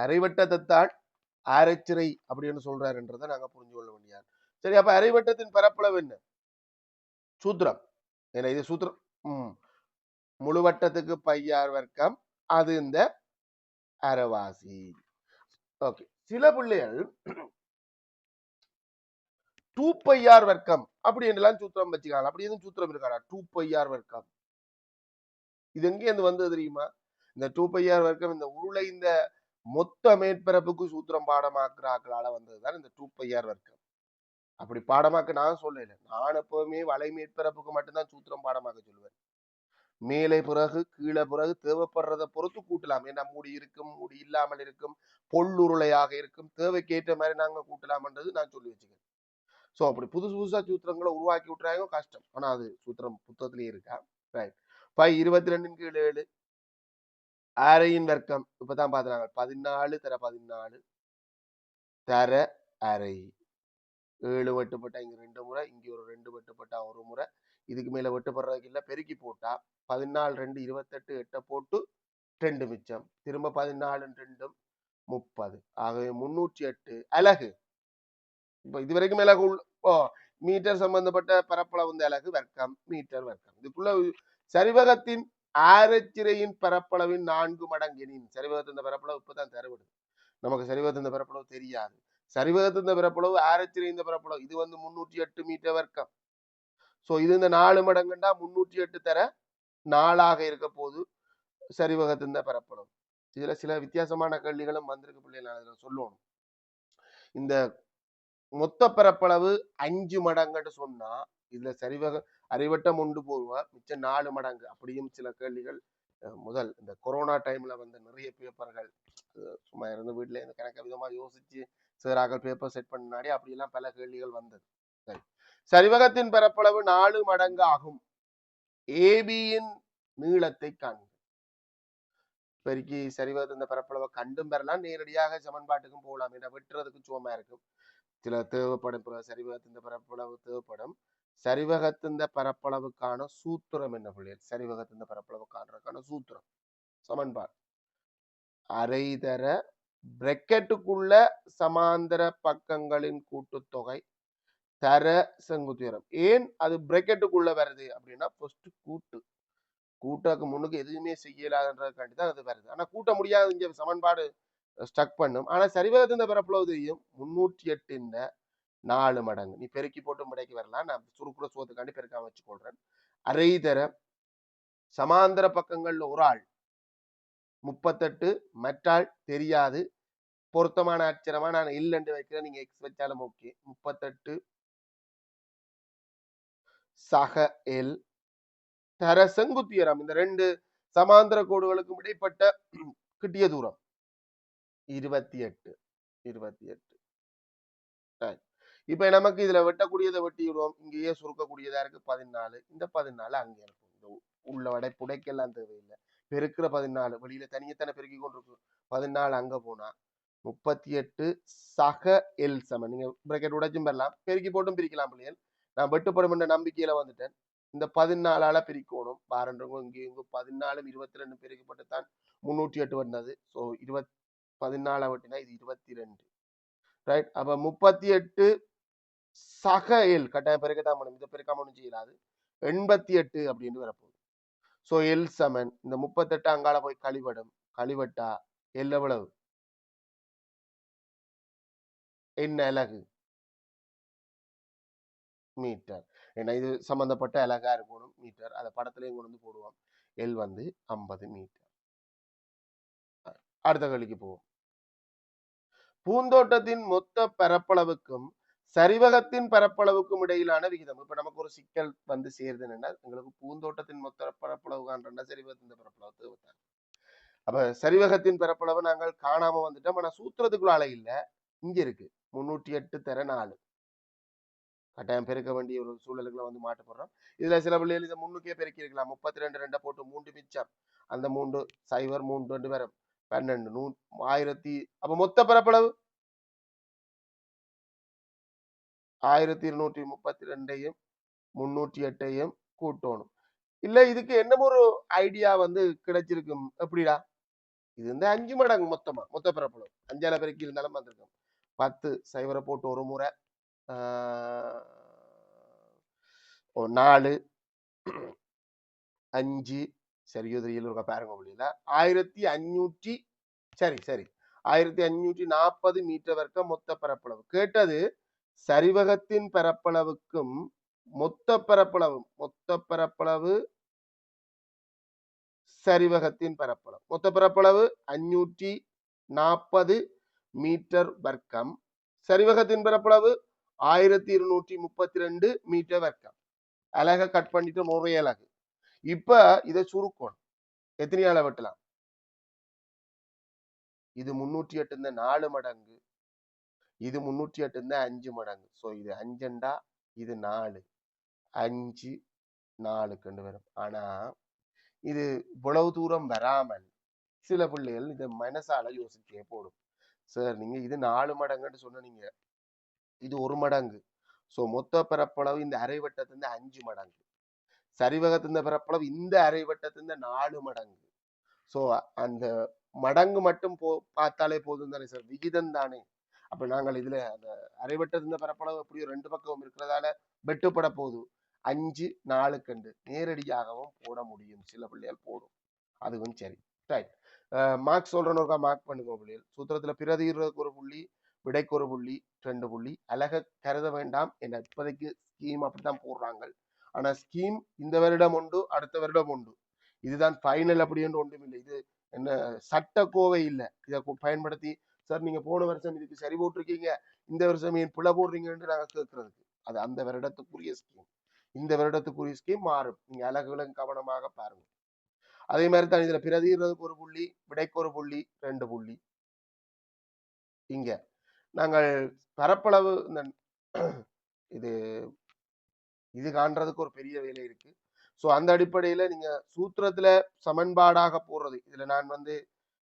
அரைவட்டத்தை தான் அரைச்சிறை அப்படின்னு சொல்றாருன்றதை நாங்க புரிஞ்சு கொள்ள வேண்டியது. சரி, அப்ப அரைவட்டத்தின் பரப்பளவு என்ன? சூத்திரம் என்ன? இது சூத்திரம். முழுவட்டத்துக்கு பையார் வர்க்கம், அது இந்த அரைவாசி. ஓகே. சில பிள்ளைகள் 2πr வர்க்கம் அப்படி என்றெல்லாம் சூத்திரம் வச்சுக்கலாம். அப்படி எதுவும் சூத்திரம் இருக்காடா? 2πr வர்க்கம் இது எங்கே இருந்து வந்தது தெரியுமா? இந்த 2πr வர்க்கம் இந்த உருளை இந்த மொத்த மேற்பரப்புக்கு சூத்திரம் பாடமாக்குறாக்களால வந்ததுதான் இந்த 2πr வர்க்கம். அப்படி பாடமாக்க நான் சொல்லல. நான் எப்பவுமே வலை மேற்பரப்புக்கு மட்டும்தான் சூத்திரம் பாடமாக்க சொல்லுவேன். மேலே பிறகு கீழே பிறகு தேவைப்படுறதை பொறுத்து கூட்டலாம். ஏன்னா மூடி இருக்கும், மூடி இல்லாமல் இருக்கும், பொல்லுருளையாக இருக்கும், தேவைக்கேற்ற மாதிரி நாங்க கூட்டலாம்ன்றது நான் சொல்லி வச்சுக்கிறேன். ஸோ அப்படி புதுசு புதுசா சூத்திரங்களை உருவாக்கி விட்டுறாங்க கஷ்டம். ஆனா அது சூத்திரம் புத்தகத்திலேயே இருக்கா. ரைட். 22 அரையின் வர்க்கம் இப்பதான் பாத்துறாங்க. 14 தர 14 தர அரை. 7 வெட்டுப்பட்டா இங்க 2 முறை, இங்க ஒரு 2 வெட்டுப்பட்டா ஒரு முறை. இதுக்கு மேல வெட்டுப்படுறதுக்கு இல்ல. பெருக்கி போட்டா 14 2 28 8 போட்டு 2 மிச்சம். திரும்ப 14 2 30. ஆகவே 308 அலகு. இப்ப இது வரைக்கும் மேல மீட்டர் சம்பந்தப்பட்ட பரப்பளவு இந்த அலகு வர்க்கம், மீட்டர் வர்க்கம். இதுக்குள்ள சரிவகத்தின் ஆரச்சிறையின் பரப்பளவின் 4 மடங்கு எனின். சரிவகத்தின் பரப்பளவு இப்பதான் தரவிடுது. நமக்கு சரிவகத்தின் பரப்பளவு தெரியாது. சரிவகத்தின் பரப்பளவு ஆரச்சிறையின் பரப்பளவு இது வந்து 308 மீட்டர் வர்க்கம். சோ இது இந்த 4 மடங்குண்டா 308 தர 4 இருக்க போது சரிவகத்தின் பரப்பளவு. இதுல சில வித்தியாசமான கேள்விகளும் வந்திருக்கு பிள்ளைகள் சொல்லணும். இந்த மொத்த பரப்பளவு 5 மடங்குன்னு சொன்னா இதுல சரிவக அறிவட்டம் ஒன்று போடுவா மிச்சம் 4 மடங்கு. அப்படியும் சில கேள்விகள் முதல் இந்த கொரோனா டைம்ல வந்து நிறைய பேப்பர்கள் சும்மா இருந்து வீட்டுல இருந்து கணக்க விதமா யோசிச்சு சிறாக்கள் பேப்பர் செட் பண்ணாடி அப்படியெல்லாம் பல கேள்விகள் வந்தது. சரி, சரிவகத்தின் பரப்பளவு 4 மடங்கு ஆகும். ஏபியின் நீளத்தை காண்க. பெருக்கி சரிவகத்தின் பரப்பளவை கண்டும் பெறலாம், நேரடியாக சமன்பாட்டுக்கும் போகலாம். ஏன்னா வெட்டுறதுக்கு சும்மா இருக்கும். சில தேவைப்படும் சரிவகத்தின் பரப்பளவு தேவைப்படும். சரிவகத்தின் பரப்பளவுக்கான சூத்திரம் என்ன பிள்ளைகள்? சரிவகத்தின் பரப்பளவு காண்றதுக்கான சூத்திரம் சமன்பாடு அரை தர பிரெக்கெட்டுக்குள்ள சமாந்தர பக்கங்களின் கூட்டுத்தொகை தர செங்குத்துயரம். ஏன் அது பிரெக்கெட்டுக்குள்ள வருது அப்படின்னா ஃபர்ஸ்ட் கூட்டாக்கு முன்னுக்கு எதுவுமே செய்யலாதுன்றதுக்காண்டி தான் அது வருது. ஆனா கூட்ட முடியாது, இங்க சமன்பாடு ஸ்டக் பண்ணும். ஆனா சரிவகத்தின் பரப்பளவு தெரியும் 308 4 மடங்கு. நீ பெருக்கி போட்டு முடைக்கு வரலாம். நான் சுருக்குற சோத்துக்காண்டி பெருக்காம வச்சுக்கொள்றேன். அரை தர சமாந்தர பக்கங்கள்ல ஒரு ஆள் 38, மற்றாள் தெரியாது. பொருத்தமான அச்சரமா நான் இல்லைன்னு வைக்கிறேன். நீங்க எக்ஸ் வச்சாலும் ஓகே. 38 சக எல் தர செங்குத்தியரம். இந்த 2 சமாந்தர கோடுகளுக்கும் இடைப்பட்ட கிட்டிய தூரம் 28. இப்ப நமக்கு இதுல வெட்டக்கூடியதை வெட்டிடுவோம். இங்கேயே சுருக்கக்கூடியதா இருக்கு 14. இந்த 14 அங்கே இருக்கும். இந்த உள்ள வடை புடைக்கெல்லாம் தேவையில்லை. பெருக்கிற 14 வெளியில தனியத்தானே பெருக்கி கொண்டிருக்கு. 14 அங்க போனா 38 சக எல் சமன். நீங்க பிரக்கெட் உடைச்சும் பெறலாம், பெருக்கி போட்டும் பிரிக்கலாம் பிள்ளைகள். நான் வெட்டுப்படும் என்ற நம்பிக்கையில வந்துட்டேன். இந்த 14ஆல பிரிக்கணும். பாருங்க இங்க 14 22 பிரிக்கப்பட்டு தான் 308 வந்தது. ஸோ 14 வெட்டினா இது 22. ரைட். அப்ப 38 சக எல் கட்டாயம் பெருக்கத்தான் பண்ணும். இதை பெருக்காம ஒன்றும் செய்யலாது. 88 அப்படின்னு வரப்போகுது. ஸோ எல் சமன் இந்த 38 அங்கால போய் கழிவடும். கழிவட்டா எல் எவ்வளவு? என்ன அலகு? மீட்டர். ஏன்னா இது சம்பந்தப்பட்ட அலகா இருக்கணும் மீட்டர். அதை படத்திலையும் கொண்டு வந்து போடுவோம். எல் வந்து 50 மீட்டர். அடுத்த கேள்விக்கு போவோம். பூந்தோட்டத்தின் மொத்த பரப்பளவுக்கும் சரிவகத்தின் பரப்பளவுக்கும் இடையிலான விகிதம். இப்ப நமக்கு ஒரு சிக்கல் வந்து சேருதுன்னா உங்களுக்கு பூந்தோட்டத்தின் மொத்த பரப்பளவு காண்றா சரிவகத்தின் பரப்பளவு தேவைத்தான். அப்ப சரிவகத்தின் பரப்பளவு நாங்கள் காணாம வந்துட்டோம். ஆனா சூத்திரத்துக்குள்ள இல்ல, இங்க இருக்கு 308 தர 4. கட்டாயம் பெருக்க வேண்டிய ஒரு சூழலுக்குள்ள வந்து மாட்டப்படுறோம். இதுல சில பிள்ளைகள் இதை முன்னுக்கே பெருக்கி இருக்கலாம். 32 2 போட்டு 3 மிச்சம். அந்த 3 0 3 2 வரும் 12 1000. அப்ப மொத்த பரப்பளவு 1232 308 கூட்டணும். இல்ல இதுக்கு என்ன ஒரு ஐடியா வந்து கிடைச்சிருக்கும். எப்படிடா? இது வந்து 5 மடங்கு மொத்தமா மொத்த பரப்பளவு 5ஆல பெருக்கி இருந்தாலும் வந்திருக்கும். 10 0 போட்டு ஒரு முறை 4 5 சரியோ தெரியல பாருங்க முடியல 1500 சரி சரி 1540 மீட்டர் வர்க்க மொத்த பரப்பளவு. கேட்டது சரிவகத்தின் பரப்பளவுக்கும் மொத்த பரப்பளவு சரிவகத்தின் பரப்பளவு. மொத்த பரப்பளவு 540 மீட்டர் வர்க்கம். சரிவகத்தின் பரப்பளவு 1232 மீட்டர் வர்க்கம். அழகா கட் பண்ணிட்டு முறை அழகு. இப்ப இதை சுருக்கணும். எத்தனையால வெட்டலாம்? இது 308 4 மடங்கு, இது 308 5 மடங்கு. ஸோ இது 5 இது 4 5 4 கண்டு வரும். ஆனா இது இவ்வளவு தூரம் வராமல் சில பிள்ளைகள் இதை மனசால யோசிச்சே போடும். சார் நீங்க இது 4 மடங்குன்னு சொன்னீங்க, இது 1 மடங்கு. ஸோ மொத்த பரப்பளவு இந்த அரை வட்டத்தின் 5 மடங்கு, சரிவகத்தின் பரப்பளவு இந்த அரை வட்டத்தின் 4 மடங்கு. ஸோ அந்த மடங்கு மட்டும் பார்த்தாலே போதும் தானே சார், விகிதம் தானே. அப்ப நாங்கள் இதுல அந்த அரைவட்டத்தின் பரப்பளவு எப்படியோ 2 பக்கம் இருக்கிறதால வெட்டுப்பட போகுது 5 4 கண்டு நேரடியாகவும் போட முடியும். சில பிள்ளைகள் போடும், அதுவும் சரி. ரைட். மார்க் சொல்றேன்னு மார்க் பண்ணுங்க பிள்ளைகள். சூத்திரத்துல பிரதிகிறதுக்கு ஒரு புள்ளி, விடைக்கு ஒரு புள்ளி, 2 புள்ளி. அழக கருத வேண்டாம். என்ன இப்போதைக்கு ஸ்கீம் அப்படித்தான் போடுறாங்க. ஆனா ஸ்கீம் இந்த வருடம் உண்டு, அடுத்த வருடம் உண்டு. இதுதான் ஃபைனல் அப்படின்னு ஒன்றும் இல்லை. இது என்ன சட்ட கோவை இல்லை. இதை பயன்படுத்தி சார் நீங்க போன வருஷம் இதுக்கு சரி போட்டிருக்கீங்க, இந்த வருஷம் ஏன் பிழை போடுறீங்கன்னு நாங்க கேட்கறதுக்கு. அது அந்த வருடத்துக்குரிய ஸ்கீம். இந்த வருடத்துக்குரிய ஸ்கீம் மாறும். நீங்க அழகுகளை கவனமாக பாருங்க. அதே மாதிரி தான் இதுல பிரதிகிறதுக்கு ஒரு புள்ளி, விடைக்கு ஒரு புள்ளி, 2 புள்ளி. இங்க நாங்கள் பரப்பளவு இது இது காண்றதுக்கு ஒரு பெரிய வேலை இருக்கு. ஸோ அந்த அடிப்படையில நீங்க சூத்திரத்துல சமன்பாடாக போடுறது. இதுல நான் வந்து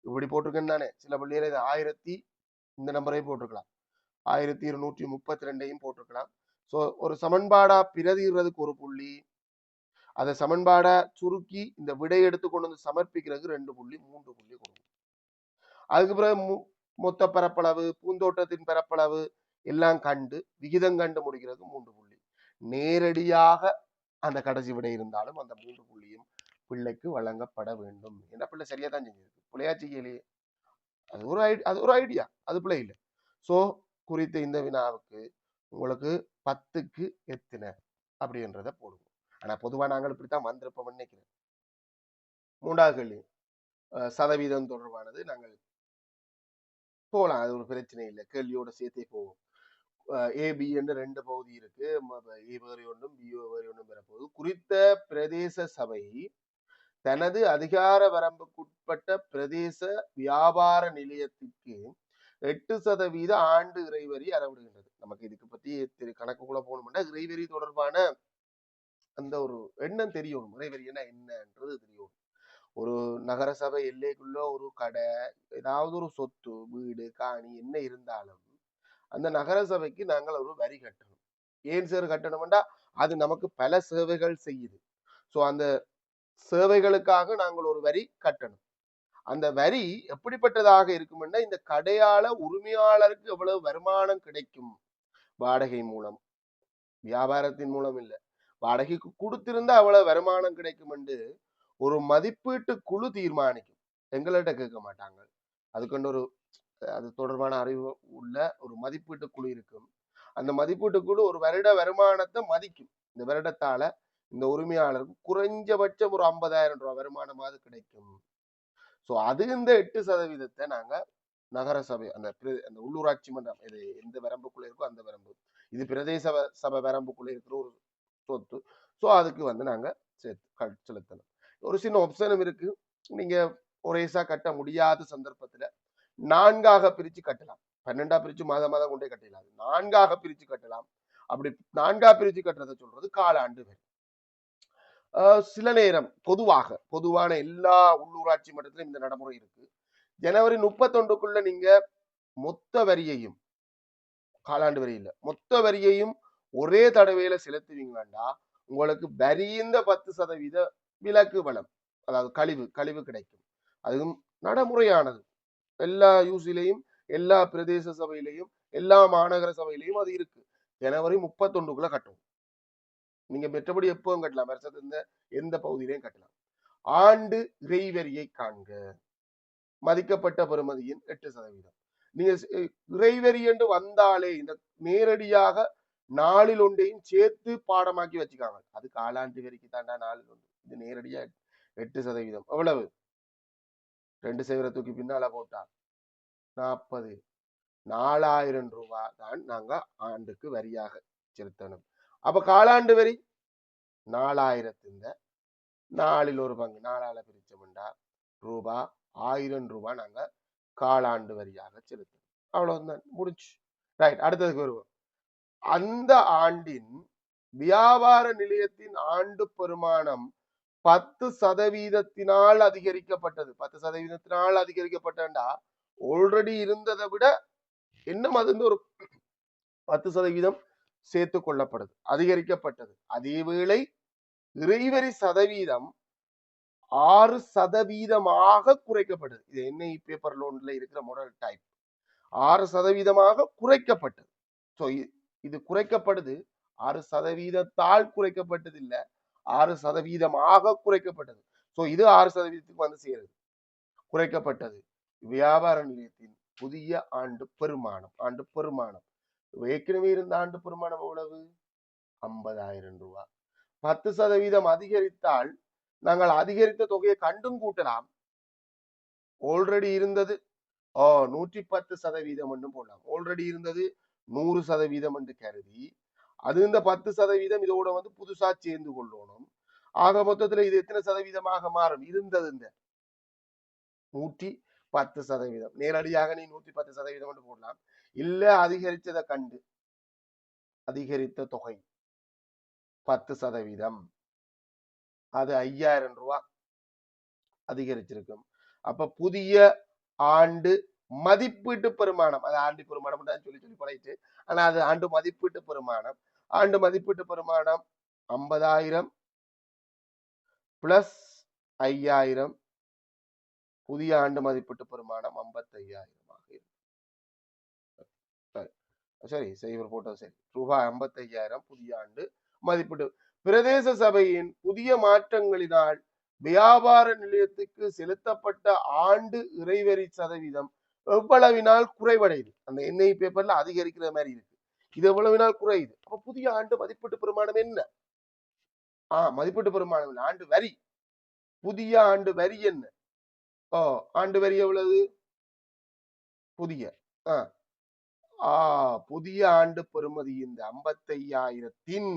இப்படி போட்டிருக்கேன்னு தானே, சில பள்ளியில இது 1000 இந்த நம்பரையும் போட்டிருக்கலாம், 1232 போட்டிருக்கலாம். ஸோ ஒரு சமன்பாடா பிரதிகிறதுக்கு ஒரு புள்ளி, அதை சமன்பாடா சுருக்கி இந்த விடை எடுத்து கொண்டு வந்து சமர்ப்பிக்கிறதுக்கு 2 புள்ளி 3 புள்ளி கொடுக்கும். அதுக்கு பிறகு மொத்த பரப்பளவு, பூந்தோட்டத்தின் பரப்பளவு எல்லாம் கண்டு விகிதம் கண்டு முடிக்கிறது 3 புள்ளி. நேரடியாக அந்த கடைசி விடை இருந்தாலும் அந்த 3 புள்ளியும் பிள்ளைக்கு வழங்கப்பட வேண்டும். என்ன பிள்ளை சரியா தான் செஞ்சிருக்கு, பிள்ளையா செய்யலையே. அது ஒரு ஐடியா, அது பிள்ளை இல்லை. ஸோ குறித்த இந்த வினாவுக்கு உங்களுக்கு 10க்கு எத்தனை அப்படின்றத போடுவோம். ஆனா பொதுவா நாங்கள் இப்படித்தான் வந்திருப்போம் நினைக்கிறேன். 3வது கேள்வி சதவீதம் தொடர்பானது நாங்கள் போகலாம், அது ஒரு பிரச்சனை இல்லை, கேள்வியோட சேர்த்தே போவோம். ஏபி என்று 2 பகுதி இருக்கு. ஏ வேறு ஒன்றும் பி வேறு ஒன்றும் பெறப்போகுது. குறித்த பிரதேச சபை தனது அதிகார வரம்புக்குட்பட்ட பிரதேச வியாபார நிலையத்திற்கு 8% ஆண்டு இறைவரி அறவிடுகின்றது. நமக்கு இதுக்கு பத்தி கணக்குக்குள்ள போகணும்னா இறைவரி தொடர்பான அந்த ஒரு எண்ணம் தெரியணும். இறைவரினா என்னன்றது தெரியும். ஒரு நகரசபை எல்லைக்குள்ள ஒரு கடை, ஏதாவது ஒரு சொத்து, வீடு, காணி என்ன இருந்தாலும் அந்த நகர சபைக்கு நாங்கள் ஒரு வரி கட்டணும். ஏன் சார் கட்டணும்னா அது நமக்கு பல சேவைகள் செய்யுது. ஸோ அந்த சேவைகளுக்காக நாங்கள் ஒரு வரி கட்டணும். அந்த வரி எப்படிப்பட்டதாக இருக்கும்னா இந்த கடையாள உரிமையாளருக்கு எவ்வளவு வருமானம் கிடைக்கும் வாடகை மூலம், வியாபாரத்தின் மூலம் இல்ல, வாடகைக்கு கொடுத்திருந்தா அவ்வளவு வருமானம் கிடைக்கும் என்று ஒரு மதிப்பீட்டு குழு தீர்மானிக்கும். எங்கள்கிட்ட கேட்க மாட்டாங்க. அதுக்கொண்டு ஒரு அது தொடர்பான அறிவு உள்ள ஒரு மதிப்பீட்டு குழு இருக்கும். அந்த மதிப்பீட்டு குழு ஒரு வருட வருமானத்தை மதிக்கும். இந்த வருடத்தால இந்த உரிமையாளருக்கு குறைஞ்சபட்சம் ஒரு 50,000 ரூபாய் வருமானமாவது கிடைக்கும். ஸோ அது இந்த 8% நாங்க நகர சபை அந்த அந்த உள்ளூராட்சி மன்றம் இது எந்த வரம்புக்குள்ள இருக்கோ அந்த வரம்பு, இது பிரதேச சபை வரம்புக்குள்ள இருக்கிற ஒரு சொத்து. ஸோ அதுக்கு வந்து நாங்க செலுத்தணும். ஒரு சின்ன ஆப்ஷனும் இருக்கு. நீங்க ஒரேசா கட்ட முடியாத சந்தர்ப்பத்துல 4ஆக பிரிச்சு கட்டலாம். 12ஆ பிரிச்சு மாதம் மாதம் கொண்டே கட்டலாம். 4ஆக பிரிச்சு கட்டலாம். அப்படி 4ஆ பிரிச்சு கட்டுறதை சொல்றது காலாண்டு வரி. சில நேரம் பொதுவான எல்லா உள்ளூராட்சி மட்டத்திலும் இந்த நடைமுறை இருக்கு. ஜனவரி 31க்குள்ள நீங்க மொத்த வரியையும், காலாண்டு வரி இல்ல, மொத்த வரியையும் ஒரே தடவையில செலுத்துவீங்களா உங்களுக்கு வரிந்த 10% விலக்கு வளம், அதாவது கழிவு கிடைக்கும். அதுவும் நடைமுறையானது. எல்லா யூசிலையும், எல்லா பிரதேச சபையிலையும், எல்லா மாநகர சபையிலையும் அது இருக்கு. ஜனவரி 31க்குள்ள கட்டணும். நீங்க மற்றபடி எப்பவும் கட்டலாம். வருஷத்துல எந்த பகுதியிலையும் கட்டலாம். ஆண்டு இறைவரியை காண்க. மதிக்கப்பட்ட பெறுமதியின் 8%. நீங்க இறைவரி என்று வந்தாலே இந்த நேரடியாக நாளில் ஒன்றையும் சேர்த்து பாடமாக்கி வச்சுக்காங்க. அது காலாண்டு வரிக்கு தாண்டா நாளில் ஒன்று. இது நேரடியா 8%. எவ்வளவு? 2 தூக்கி பின்னால போட்டா 40, 4,000 ரூபாய் தான் நாங்க ஆண்டுக்கு வரியாக செலுத்தணும். அப்ப காலாண்டு வரி 4,000 4ல் ஒரு பங்கு 4ஆல பிரிச்சோம்டா ரூபாய் 1000 ரூபாய் நாங்க காலாண்டு வரியாக செலுத்தணும். அவ்வளவுதான், முடிச்சு. ரைட், அடுத்ததுக்கு வருவோம். அந்த ஆண்டின் வியாபார நிலையத்தின் ஆண்டு பெருமானம் 10% அதிகரிக்கப்பட்டது. 10% அதிகரிக்கப்பட்டா ஆல்ரெடி இருந்ததை விட இன்னும் அது ஒரு 10% சேர்த்து கொள்ளப்படுது, அதிகரிக்கப்பட்டது. அதேவேளை இறைவரி சதவீதம் 6% குறைக்கப்பட்டது. இது என்ஐ பேப்பர் லோன்ல இருக்கிற மாடல் டைப். 6% குறைக்கப்பட்டது. ஸோ இது குறைக்கப்படுது. 6%தால் குறைக்கப்பட்டது இல்ல, 6% குறைக்கப்பட்டது. ஸோ இது 6%க்கு வந்து சேருது, குறைக்கப்பட்டது. வியாபார நிலையத்தின் புதிய ஆண்டு பெருமானம் ஏற்கனவே இருந்த ஆண்டு பெருமானம் எவ்வளவு? 50,000 ரூபாய். 10% அதிகரித்தால் நாங்கள் அதிகரித்த தொகையை கண்டும் கூட்டலாம். ஆல்ரெடி இருந்தது 110% மட்டும் போடலாம். ஆல்ரெடி இருந்தது 100% என்று கருதி அது இந்த 10% இதோட வந்து புதுசா சேர்ந்து கொள்ளணும். ஆக மொத்தத்துல இது எத்தனை சதவீதமாக மாறும்? இருந்தது இந்த 110%. நேரடியாக நீ 110% மட்டும் போடலாம். இல்ல அதிகரிச்சதை கண்டு அதிகரித்த தொகை 10%, அது 5,000 ரூபாய் அதிகரிச்சிருக்கும். அப்ப புதிய ஆண்டு மதிப்பீட்டு பெருமானம், அது ஆண்டு பெருமானம் சொல்லி பழகிட்டு, ஆனா அது ஆண்டு மதிப்பீட்டு பெருமானம். ஆண்டு மதிப்பீட்டு பெருமானம் 50,000 பிளஸ் 5,000. புதிய ஆண்டு மதிப்பீட்டு பெருமானம் 55,000 சரி, செய்வர் போட்டோ சரி. ரூபாய் 55,000 புதிய ஆண்டு மதிப்பீட்டு. பிரதேச சபையின் புதிய மாற்றங்களினால் வியாபார நிலையத்துக்கு செலுத்தப்பட்ட ஆண்டு இறைவரி சதவீதம் எவ்வளவினால் குறைவடையுது. அந்த என்ஐ பேப்பர்ல அதிகரிக்கிற மாதிரி இருக்கு. இது எவ்வளவினால் குறையுது. அப்ப புதிய ஆண்டு மதிப்பீட்டு பெருமானம் என்ன? மதிப்பீட்டு பெருமானம் ஆண்டு வரி. புதிய ஆண்டு வரி என்ன? ஆண்டு வரி எவ்வளவு? புதிய புதிய ஆண்டு பெறுமதி இந்த 55,000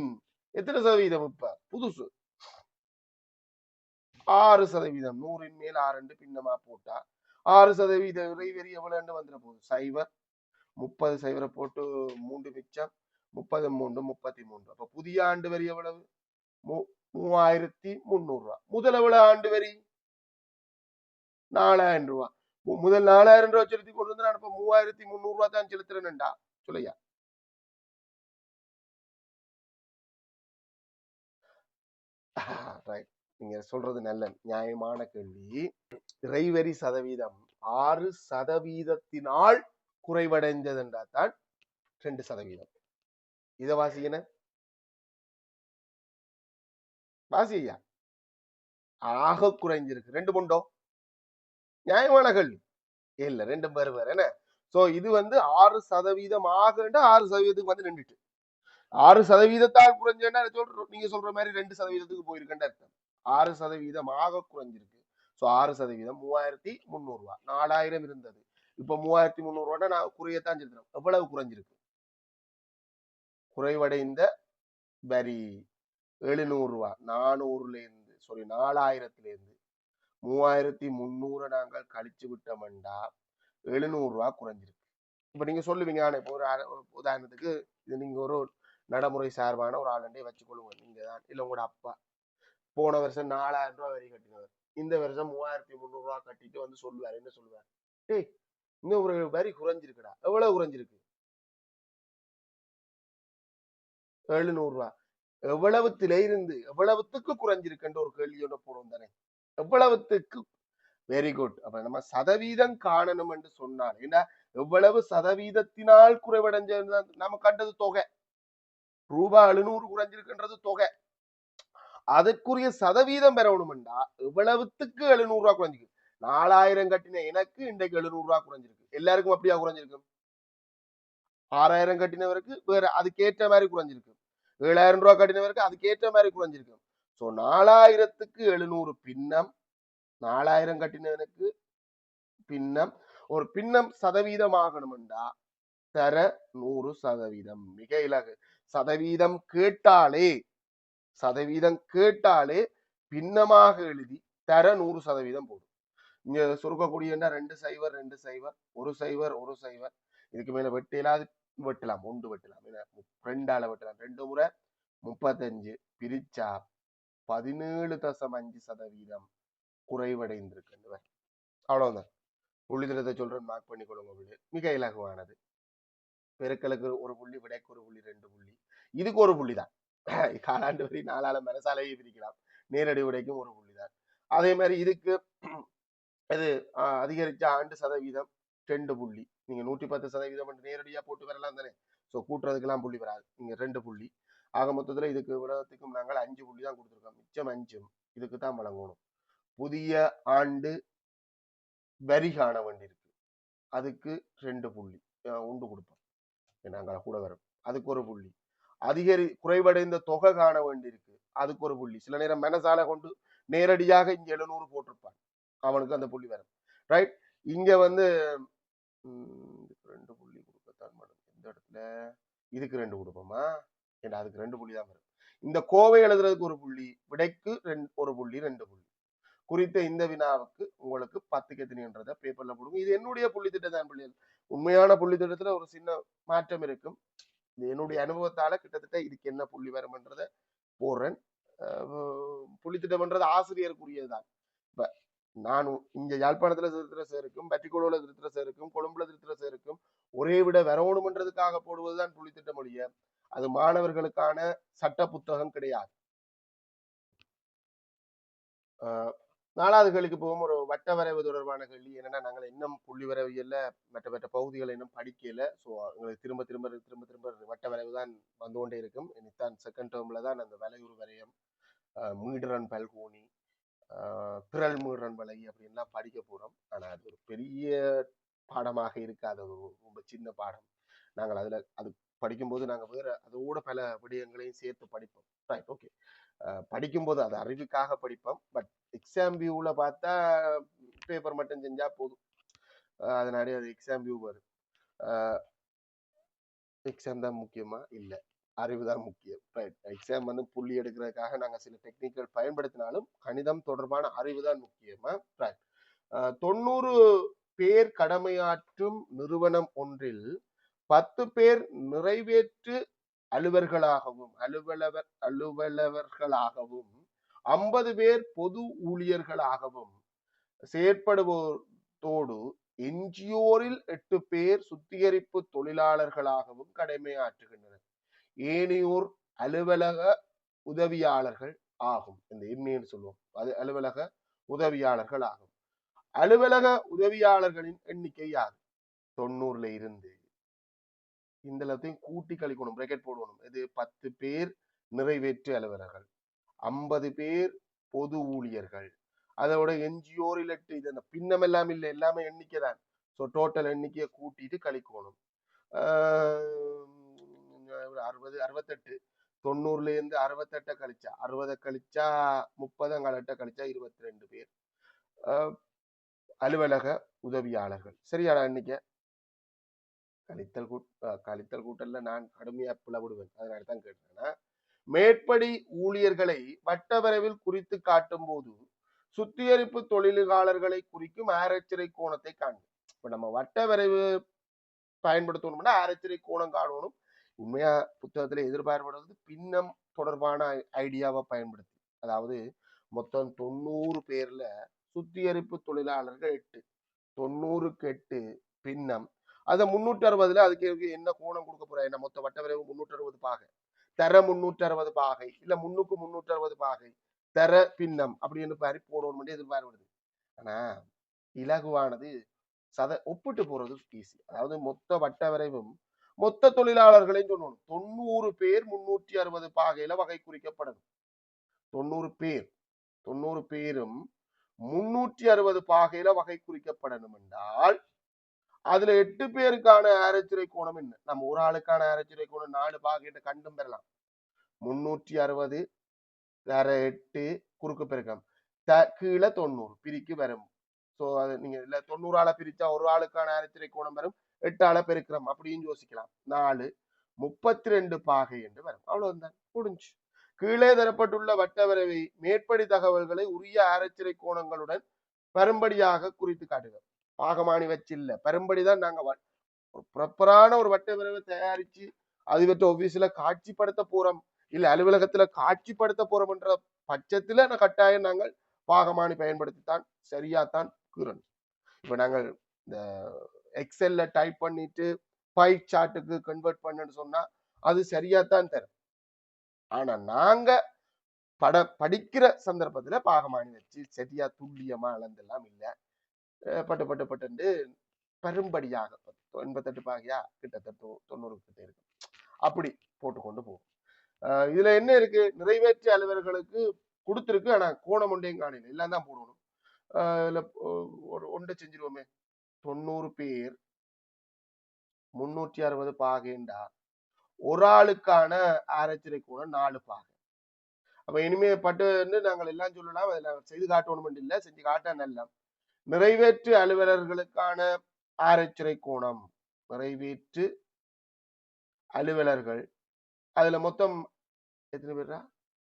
எத்தனை சதவீதம்? இப்ப புதுசு 6%. 100ன் மேல் 6 பின்னமா போட்டா 6% இறைவரி எவ்வளவு வந்துட போகுது? 0, 30 0 போட்டு 3 மிச்சம் 30 3 33. அப்ப புதிய ஆண்டு வரி எவ்வளவு? 3,300 ரூபாய். முதல் எவ்வளவு ஆண்டு வரி? 4,000 ரூபாய். முதல் 4,000 ரூபாய் செலுத்தி கொண்டு வந்து நான் இப்ப 3,300 ரூபாய் தான் செலுத்துறேன்டா சொல்லையா? ரைட். நீங்க சொல்றது நல்ல நியாயமான கேள்வி. இறைவரி சதவீதம் 6% குறைவடைந்ததுன்றா தான் 2%. இத வாசிக்கன வாசி ஐயா. ஆக குறைஞ்சிருக்கு 2 முண்டோ நியாயமான கேள்வி இல்ல, 2 பேர் வேற என்ன. சோ இது வந்து 6% ஆகண்டா 6%க்கு வந்து நின்றுட்டு 6%ஆல் குறைஞ்சா நீங்க சொல்ற மாதிரி 2%க்கு போயிருக்கேன் அர்த்தம். 6% ஆக குறைஞ்சிருக்கு. ஸோ 6% 3300 ரூபாய் 4000 இருந்தது. இப்ப 3300 ரூபாய் நான் குறையத்தான் செலுத்துறேன். எவ்வளவு குறைஞ்சிருக்கு? குறைவடைந்த வரி 700 ரூபாய் 400ல இருந்து 4000ல இருந்து 3300 நாங்கள் கழிச்சு விட்டோம்டா 700 ரூபாய் குறைஞ்சிருக்கு. இப்ப நீங்க சொல்லுவீங்க, இப்போ ஒரு உதாரணத்துக்கு இது நீங்க ஒரு நடைமுறை சார்பான ஒரு ஆளுண்டே வச்சுக்கொள்ளுங்க. நீங்க தான் இல்ல உங்களோட அப்பா போன வருஷம் 4000 ரூபாய் வரி கட்டினவர், இந்த வருஷம் 3300 ரூபாய் கட்டிட்டு வந்து சொல்லுவார். என்ன சொல்லுவார்? ஏய், இன்னும் ஒரு வரி குறைஞ்சிருக்குடா. எவ்வளவு குறைஞ்சிருக்கு? 700 ரூபாய். எவ்வளவுத்தில இருந்து எவ்வளவுத்துக்கு குறைஞ்சிருக்குன்ற ஒரு கேள்வியோட போடுவோம் தானே. எவ்வளவுத்துக்கு. Very good. அப்ப நம்ம சதவீதம் காணணும் என்று சொன்னால் ஏன்னா எவ்வளவு சதவீதத்தினால் குறைவடைஞ்ச நம்ம கண்டது தொகை. ரூபாய் 700 குறைஞ்சிருக்குன்றது தொகை. அதற்குரிய சதவீதம் பெறணும்டா எவ்வளவுத்துக்கு 700 ரூபாய் குறைஞ்சிருக்கு. 4000 கட்டின எனக்கு இன்றைக்கு 700 ரூபாய் குறைஞ்சிருக்கு. எல்லாருக்கும் அப்படியா குறைஞ்சிருக்கு? 6000 கட்டினவருக்கு வேற அதுக்கேற்ற மாதிரி குறைஞ்சிருக்கு. 7000 ரூபாய் கட்டினவருக்கு அதுக்கேற்ற மாதிரி குறைஞ்சிருக்கு. சோ 4000க்கு 700 பின்னம், 4000 கட்டினவனுக்கு பின்னம். ஒரு பின்னம் சதவீதம் ஆகணும்டா தர 100%. மிக இலகு. சதவீதம் கேட்டாலே பின்னமாக எழுதி தர 100% போடும். இங்க சுருக்கக்கூடிய 2 0 2 0 1 0 1 0. இதுக்கு மேல வெட்டலாது வெட்டலாம், ஒன்று வெட்டலாம், 2ஆல வெட்டலாம். 2 முறை 35 பிரிச்சா 17.5% குறைவடைந்திருக்கு. அவ்வளவுதான். புள்ளித்திரத்தை சொல்றேன், மார்க் பண்ணிக்கொள்ளுங்க. மிக இலகுவானது. பெருக்களுக்கு ஒரு புள்ளி, விடைக்கு ஒரு புள்ளி, 2 புள்ளி. இதுக்கு ஒரு புள்ளி தான். காலாண்டு வரி 4ஆல மனசாலையை பிரிக்கலாம். நேரடி விடைக்கும் ஒரு புள்ளி தான். அதே மாதிரி இதுக்கு அது அதிகரிச்ச ஆண்டு சதவீதம் 2 புள்ளி. நீங்க 110% நேரடியா போட்டு வரலாம் தானே. ஸோ கூட்டுறதுக்கெல்லாம் புள்ளி வராது. நீங்க 2 புள்ளி. ஆக மொத்தத்துல இதுக்கு உலகத்துக்கும் நாங்கள் 5 புள்ளி தான் கொடுத்துருக்கோம். மிச்சம் 5 இதுக்கு தான் வழங்கணும். புதிய ஆண்டு வரி காண வேண்டியிருக்கு. அதுக்கு 2 புள்ளி உண்டு கொடுப்போம். நாங்கள் கூட வரும். அதுக்கு ஒரு புள்ளி. குறைவடைந்த தொகை காண வேண்டியிருக்கு. அதுக்கு ஒரு புள்ளி. சில நேரம் மனசால கொண்டு நேரடியாக இங்க 700 போட்டிருப்பான், அவனுக்கு அந்த புள்ளி வரும். ரைட். இங்க வந்து 2 புள்ளி கொடுக்கத்தான் மேடம். இந்த இடத்துல இதுக்கு 2 கொடுப்போமா? ஏன்னா அதுக்கு 2 புள்ளி தான் வரும். இந்த கோவை எழுதுறதுக்கு ஒரு புள்ளி, விடைக்கு ஒரு புள்ளி, 2 புள்ளி. குறித்த இந்த வினாவுக்கு உங்களுக்கு 10க்கு எத்தனைன்றத பேப்பர்ல போடுங்க. இது என்னுடைய புள்ளி திட்டம் தான் பிள்ளைகள். உண்மையான புள்ளி திட்டத்துல ஒரு சின்ன மாற்றம் இருக்கும். இது என்னுடைய அனுபவத்தால கிட்டத்தட்ட இதுக்கு என்ன புள்ளி வரும்ன்றத போடுறேன். புள்ளித்திட்டம்ன்றது ஆசிரியருக்குரியதுதான். இப்ப நான் இங்க யாழ்ப்பாணத்துல திருத்துற சேருக்கும், பட்டிக்கோளோல திருத்துற சேருக்கும், கொழும்புல திருத்துற சேருக்கும் ஒரே விட வரணும்ன்றதுக்காக போடுவதுதான் புள்ளித்திட்ட மொழிய. அது மாணவர்களுக்கான சட்ட புத்தகம் கிடையாது. 4வது கேள்விக்கு போகும். ஒரு வட்ட வரைவு தொடர்பான கேள்வி. என்னன்னா நாங்கள் இன்னும் புள்ளி வரைவியல்ல மற்ற பகுதிகளை இன்னும் படிக்கல. ஸோ எங்களுக்கு திரும்ப வட்ட வரைவு தான் வந்து கொண்டே இருக்கும். இனித்தான் செகண்ட் டேர்ம்ல தான் அந்த வலையுறு வரையம், மீடுரன் பல்கோணி, திரள் மீடுரன் வலை அப்படின்லாம் படிக்க போறோம். ஆனா அது ஒரு பெரிய பாடமாக இருக்காது. அது ரொம்ப சின்ன பாடம். நாங்கள் அது படிக்கும்போது நாங்கள் வேற அதோட பல விடயங்களையும் சேர்த்து படிப்போம். Right, okay. படிக்கும்போது அது அறிவுக்காக படிப்போம். பட் எக்ஸாம் வியூவில் பார்த்தா பேப்பர் மட்டும் செஞ்சா போதும். அதனாலே அது எக்ஸாம் வியூ வரும். எக்ஸாம் தான் முக்கியமா? இல்லை, அறிவு தான் முக்கியம். ரைட். எக்ஸாம் வந்து புள்ளி எடுக்கிறதுக்காக நாங்கள் சில டெக்னிக்கல் பயன்படுத்தினாலும் கணிதம் தொடர்பான அறிவு தான் முக்கியமா? ரைட். 90 பேர் கடமையாற்றும் நிறுவனம் ஒன்றில் 10 பேர் நிறைவேற்று அலுவலர்களாகவும் 50 பேர் பொது ஊழியர்களாகவும் செயற்படுவதோடு என்ஜிஓரில் 8 பேர் சுத்திகரிப்பு தொழிலாளர்களாகவும் கடமையாற்றுகின்றனர். ஏனையோர் அலுவலக உதவியாளர்கள், ஆகும். இந்த எம்ஏன்னு சொல்லுவோம். அது அலுவலக உதவியாளர்கள் ஆகும். அலுவலக உதவியாளர்களின் எண்ணிக்கை யார்? 90ல இருந்து இந்த எல்லாத்தையும் கூட்டி கழிக்கணும், பிரேக்கெட் போடணும். இது 10 பேர் நிறைவேற்று அலுவலர்கள், 50 பேர் பொது ஊழியர்கள், அதோட என்ஜிஓ ரிலேட் இது அந்த பின்னம் எல்லாம் இல்லை, எல்லாமே எண்ணிக்கை தான். ஸோ டோட்டல் எண்ணிக்கையை கூட்டிட்டு கழிக்கணும். 60 68 90ல இருந்து 68 கழிச்சா 60 கழிச்சா 30 அங்காலட்ட கழிச்சா 22 பேர் அலுவலக உதவியாளர்கள். சரியான எண்ணிக்கை. கழித்தல் கூட்டல்ல நான் கடுமையா பிளவிடுவேன், அதனால தான் கேட்டேன். மேற்படி ஊழியர்களை வட்டவரைவில் குறித்து காட்டும் போது சுத்திகரிப்பு தொழிலாளர்களை குறிக்கும் ஆரச்சரை கோணத்தை காணும். இப்ப நம்ம வட்ட வரைவு பயன்படுத்தணும்னா ஆரச்சரை கோணம் காணணும். உண்மையா புத்தகத்துல எதிர்பார்ப்படுறது பின்னம் தொடர்பான ஐடியாவை பயன்படுத்தி, அதாவது மொத்தம் 90 பேர்ல சுத்திகரிப்பு தொழிலாளர்கள் 8, 90க்கு 8 பின்னம். அதை 360ல அதுக்கு என்ன கோணம் கொடுக்க போறா? என்ன மொத்த வட்ட வரைவு 360 பாகை, தர 360 பாகை, இல்ல 3க்கு 360 பாகை, தர பின்னம் அப்படின்னு பாரி போடணும் எதிர்பார்ப்படுது. ஆனா இலகுவானது ஒப்பிட்டு போறது ஈஸி. அதாவது மொத்த வட்ட வரைவும் மொத்த தொழிலாளர்களையும் சொல்லணும். 90 பேர் 360 பாகையில வகை குறிக்கப்படணும். 90 பேரும் 360 பாகையில வகை குறிக்கப்படணும் என்றால் அதுல 8 பேருக்கான ஆரச்சுரை கோணம் என்ன? நம்ம ஒரு ஆளுக்கான ஆரச்சுரை கோணம் 4 பாகையிட்ட கண்டும் பெறலாம். 360 வேற 8 குறுக்கு பெருக்கம் கீழே 90 பிரிக்கு வரும். ஸோ அது நீங்க இல்ல 90 ஆளை பிரிச்சா ஒரு ஆளுக்கான ஆரச்சுரை கோணம் வரும், 8 ஆளை பெருக்கிறோம் அப்படின்னு யோசிக்கலாம். 4 32 பாகை என்று வரும். அவ்வளவுதான், முடிஞ்சு. கீழே தரப்பட்டுள்ள வட்ட வரைவை மேற்படி தகவல்களை உரிய ஆரச்சுரை கோணங்களுடன் பெரும்படியாக குறித்து காட்டுக. பாகமானி வச்சில்ல, பெரும்படிதான் நாங்க ப்ராப்பரான ஒரு வட்ட வரைவை தயாரிச்சு அது வட்ட ஆபீஸ்ல காட்சிப்படுத்த போறோம், இல்ல அலுவலகத்துல காட்சிப்படுத்த போறோம் என்ற பட்சத்துல கட்டாயம் நாங்கள் பாகமானி பயன்படுத்தித்தான் சரியாத்தான் கூறணும். இப்ப நாங்கள் இந்த எக்ஸெல்ல டைப் பண்ணிட்டு பை சார்ட்டுக்கு கன்வெர்ட் பண்ணு சொன்னா அது சரியாத்தான் தரும். ஆனா நாங்க படிக்கிற சந்தர்ப்பத்துல பாகமானி வச்சு சரியா துல்லியமா அளந்தெல்லாம் இல்லை, பட்டு பெரும்படியாக 88 பாகையா கிட்டத்தட்ட 90 கிட்ட இருக்கு, அப்படி போட்டுக்கொண்டு போகும். இதுல என்ன இருக்கு? நிறைவேற்று அலுவலர்களுக்கு கொடுத்துருக்கு, ஆனா கோணம் ஒன்றையும் காணல, எல்லாம் தான் போடணும். இதுல ஒரு ஒன்றை செஞ்சிருவோமே, 90 பேர் 360 பாகைண்டா ஒரு ஆளுக்கான ஆரச்சரை கோணம் 4 பாகை. அப்ப இனிமே பட்டு நாங்கள் எல்லாம் சொல்லலாம், அதுல செய்து காட்டணும் இல்லை, செஞ்சு காட்ட நல்லா. நிறைவேற்று அலுவலர்களுக்கான ஆரச்சரை கோணம், நிறைவேற்று அலுவலர்கள் அதுல மொத்தம் எத்தனை பேரா?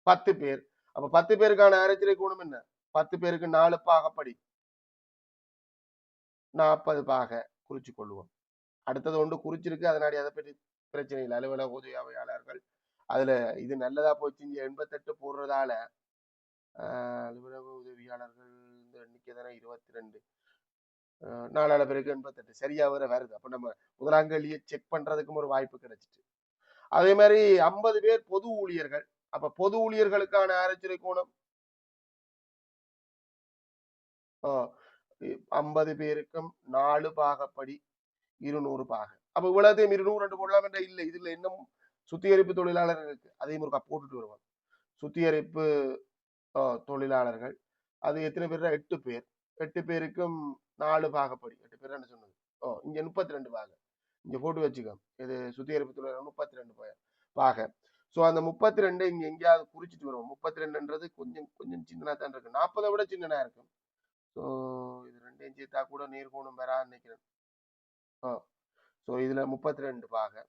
10 பேர். அப்ப 10 பேருக்கான ஆரச்சரை கோணம் என்ன? 10 பேருக்கு 4 பாகப்படி 40 பாகை குறிச்சு கொள்ளுவோம். அடுத்தது ஒன்று குறிச்சிருக்கு, அதனாடி அதை பற்றி பிரச்சனை இல்லை. அலுவலக உதவியாளர்கள் அதுல இது நல்லதா போச்சு, 88 போடுறதால அலுவலக உதவியாளர்கள் இந்த எண்ணிக்கை தானே 22, 4 பேருக்கு 88 சரியா வர வருது. அப்ப நம்ம முதலாங்கல்லியை செக் பண்றதுக்கும் ஒரு வாய்ப்பு கிடைச்சிட்டு. அதே மாதிரி 50 பேர் பொது ஊழியர்கள். அப்ப பொது ஊழியர்களுக்கான ஆரச்சரை கோணம் 50 பேருக்கும் 4 பாகப்படி 200 பாகை. அப்ப இவ்வளவுத்தையும் 200 போடலாம் என்ற இல்லை, இதுல இன்னும் சுத்திகரிப்பு தொழிலாளர்கள் இருக்கு, அதையும் ஒரு போட்டுட்டு வருவாங்க. சுத்திகரிப்பு தொழிலாளர்கள் அது எத்தனை பேர்? 8 பேர். 8 பேருக்கும் 4 பாகப்படி 8 பேர் என்ன சொன்னது? இங்க 32 பாகை இங்க போட்டு வச்சுக்கோ. இது சுத்திகரிப்பு தொழிலாளர்கள் 32 பாகை. ஸோ அந்த 32 இங்க எங்கேயாவது குறிச்சிட்டு வருவோம். 32ன்றது கொஞ்சம் கொஞ்சம் சின்னதா தான் இருக்கு, 40 விட சின்னதா இருக்கும். ஸோ இது ரெண்டையும் சேர்த்தா கூட நேர்கோணம் வரான்னு நினைக்கிறேன். ஸோ இதுல 32 பாகை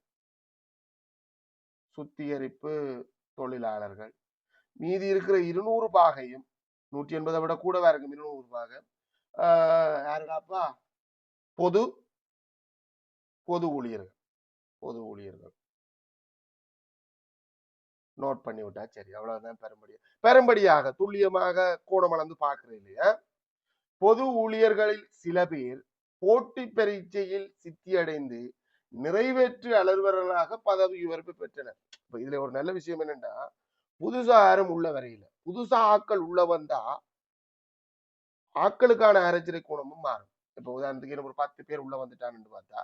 சுத்திகரிப்பு தொழிலாளர்கள். மீதி இருக்கிற 200 பாகையும் 180 விட கூடவா இருக்கும் 200 பாகை யாருடாப்பா? பொது ஊழியர்கள். பொது ஊழியர்கள் நோட் பண்ணி விட்டா சரி, அவ்வளவுதான். பெரும்படியாக துல்லியமாக கோணம் அளந்து பார்க்கிறது இல்லையா? பொது ஊழியர்களில் சில பேர் போட்டி பரீட்சையில் சித்தியடைந்து நிறைவேற்று அலுவலர்களாக பதவி உயர்வு பெற்றனர். இப்ப இதுல ஒரு நல்ல விஷயம் என்னன்னா, புதுசா யாரும் உள்ள வரையில புதுசா ஆட்கள் உள்ள வந்தா ஆட்களுக்கான ஆராய்ச்சி கோணமும் மாறும். இப்போ உதாரணத்துக்கு ஒரு 10 பேர் உள்ள வந்துட்டான்னு பார்த்தா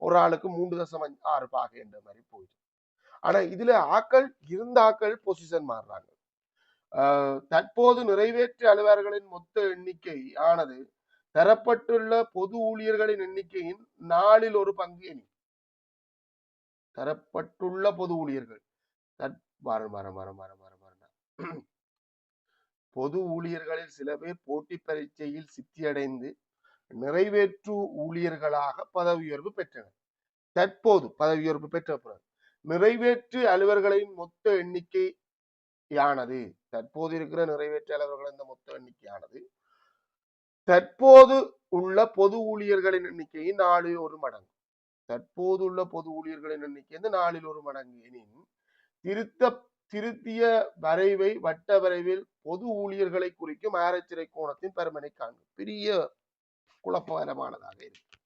ஒரு ஆளுக்கு 3.6 பாகை என்ற மாதிரி போயிடும். ஆனா இதுல ஆட்கள் இருந்த ஆட்கள் பொசிஷன் மாறுறாங்க. தற்போது நிறைவேற்று அலுவலர்களின் மொத்த எண்ணிக்கை ஆனது தரப்பட்டுள்ள பொது ஊழியர்களின் எண்ணிக்கையின் 1/4 பங்கு எணி. தரப்பட்டுள்ள பொது ஊழியர்கள் பொது ஊழியர்களில் சில பேர் போட்டி பரீட்சையில் சித்தியடைந்து நிறைவேற்று ஊழியர்களாக பதவி உயர்வு பெற்றனர். தற்போது பதவி உயர்வு பெற்ற நிறைவேற்று அலுவலர்களின் மொத்த எண்ணிக்கையானது தற்போது இருக்கிற நிறைவேற்று அலுவலர்களின் மொத்த எண்ணிக்கையானது தற்போது உள்ள பொது ஊழியர்களின் எண்ணிக்கையின் 4/1 மடங்கு. தற்போது உள்ள பொது ஊழியர்களின் எண்ணிக்கை 4/1 மடங்கு எனின் திருத்திய வரைவை வட்ட வரைவில் பொது ஊழியர்களை குறிக்கும் ஆராய்ச்சி கோணத்தின் பெருமனை காண்பு. பெரிய குழப்பகரமானதாக இருக்கு.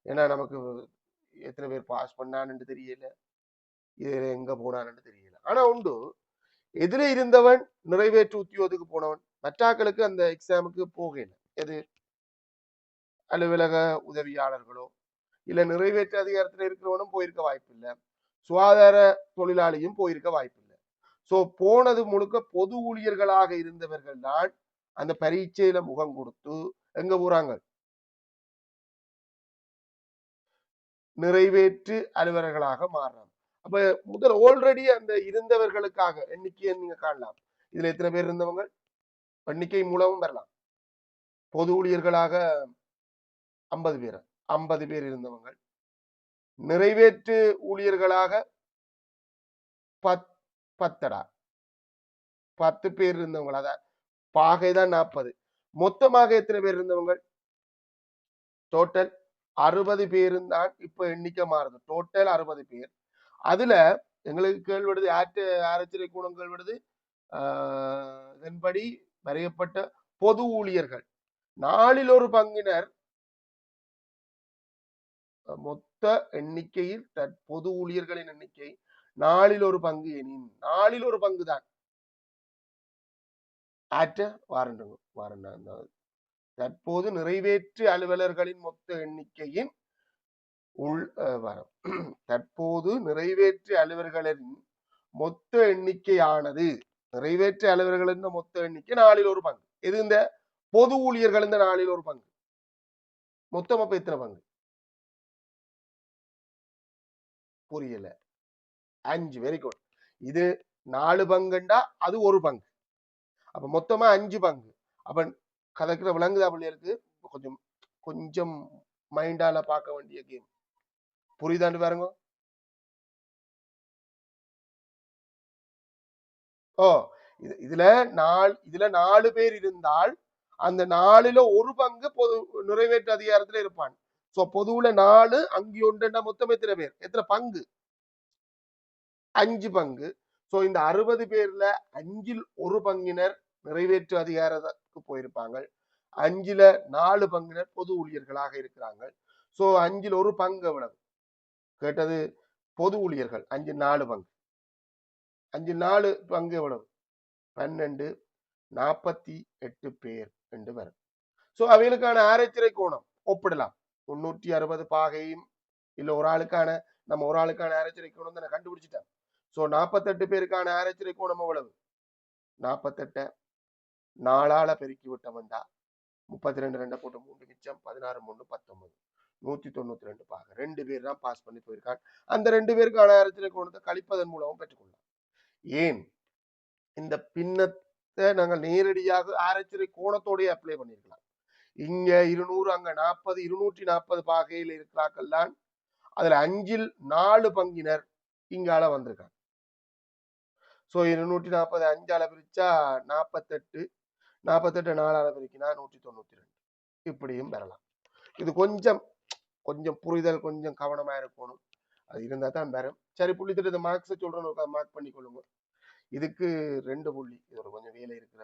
ஏன்னா நமக்கு எத்தனை பேர் பாஸ் பண்ணான்னு தெரியல, இதுல எங்க போனான்னு தெரியல. ஆனா உண்டு, எதிர இருந்தவன் நிறைவேற்று உத்தியோகத்துக்கு போனவன் மற்றாக்களுக்கு அந்த எக்ஸாமுக்கு போகல. எது அலுவலக உதவியாளர்களோ இல்ல நிறைவேற்று அதிகாரத்தில் இருக்கிறவனும் போயிருக்க வாய்ப்பு இல்லை, சுகாதார தொழிலாளியும் போயிருக்க வாய்ப்பு இல்லை. சோ போனது முழுக்க பொது ஊழியர்களாக இருந்தவர்கள் தான் அந்த பரீட்சையில முகம் கொடுத்து எங்க போறாங்க, நிறைவேற்று அலுவலர்களாக மாறுறாங்க. அப்ப முதல் ஆல்ரெடி அந்த இருந்தவர்களுக்காக எண்ணிக்கையை நீங்க காணலாம். இதுல எத்தனை பேர் இருந்தவங்க எண்ணிக்கை மூலமும் வரலாம். பொது ஊழியர்களாக 50 பேர் இருந்தவங்க, நிறைவேற்று ஊழியர்களாக 10 பேர் இருந்தவங்க, அதான் பாகைதான் 40. மொத்தமாக எத்தனை பேர் இருந்தவங்க, டோட்டல் 60 பேரும் தான் இப்ப எண்ணிக்கை மாறுது. டோட்டல் 60 பேர். அதுல எங்களுக்கு கேள்விடுது ஆராய்ச்சி கூடம் கேள்விடுது இதன்படி வரையப்பட்ட பொது ஊழியர்கள் 1/4 பங்கினர் மொத்த எண்ணிக்கையில் பொது ஊழியர்களின் எண்ணிக்கை 1/4 பங்கு எனின் 1/4 பங்கு தான் தற்போது நிறைவேற்று அலுவலர்களின் மொத்த எண்ணிக்கையின் தற்போது நிறைவேற்று அலுவலர்களின் மொத்த எண்ணிக்கையானது நிறைவேற்று அலுவலர்களின் மொத்த எண்ணிக்கை 1/4 பங்கு. இது இந்த பொது ஊழியர்கள் இந்த 1/4 பங்கு. மொத்தம் அப்ப எத்தனை பங்கு புரியல? 5. Very good. இது 4 பங்குண்டா அது 1 பங்கு. அப்ப மொத்தமா 5 பங்கு. அப்ப கதைக்கிற விளங்குதா பிள்ளைகளுக்கு? கொஞ்சம் கொஞ்சம் மைண்டால பார்க்க வேண்டிய கேம். புரியுதாண்டு பாருங்க. ஓ இதுல 4 பேர் இருந்தால் அந்த 4ல 1 பங்கு பொது நிறைவேற்று அதிகாரத்துல இருப்பான். சோ பொதுவுல 4 அங்கே ஒன்றுன்னா மொத்தம் எத்தனை பேர், எத்தனை பங்கு? 5 பங்கு. சோ இந்த 60 பேர்ல 5ல் 1 பங்கினர் நிறைவேற்று அதிகாரத்துக்கு போயிருப்பாங்க. 5ல 4 பங்கினர் பொது ஊழியர்களாக இருக்கிறாங்க. சோ 5ல் 1 பங்கு எவ்வளவு கேட்டது? பொது ஊழியர்கள் 5ல் 4 பங்கு. 5ல் 4 பங்கு எவ்வளவு? 12, 48 பேர் என்று வரும். சோ அவைகளுக்கான ஆராய்ச்சி கோணம் ஒப்பிடலாம். 360 பாகையும் இல்ல ஒரு ஆளுக்கான ஆராய்ச்சி கோணம் தானே கண்டுபிடிச்சிட்டேன். சோ 48 பேருக்கான ஆராய்ச்சி கோணம் எவ்வளவு? 48 4ஆல பெருக்கி விட்டோம்டா 32 2 போட்டு 3 மிச்சம் 16 3 19 192 பாக. 2 பேர் தான் பாஸ் பண்ணி போயிருக்காங்க. அந்த 2 பேருக்கான ஆராய்ச்சி கோணத்தை கழிப்பதன் மூலமும் பெற்றுக்கொள்ளலாம். ஏன் இந்த பின்னத்தை நாங்கள் நேரடியாக ஆராய்ச்சி கோணத்தோடய அப்ளை பண்ணிருக்கலாம். இங்க 200 அங்க 40 240 பாகையில் இருக்கிறார்கள் தான் அதுல 5ல் 4 பங்கினர் இங்கால வந்திருக்காங்க. சோ 240 5ஆல பிரிச்சா 48 4ஆல பிரிக்கினா 192 இப்படியும் பெறலாம். இது கொஞ்சம் புரிதல் கொஞ்சம் கவனமா இருக்கணும். அது இருந்தா தான் வரும். சரி புள்ளி திட்டத்தை மார்க்ஸ் சொல்றேன், மார்க் பண்ணிக்கொள்ளுங்க. இதுக்கு 2 புள்ளி. இது ஒரு கொஞ்சம்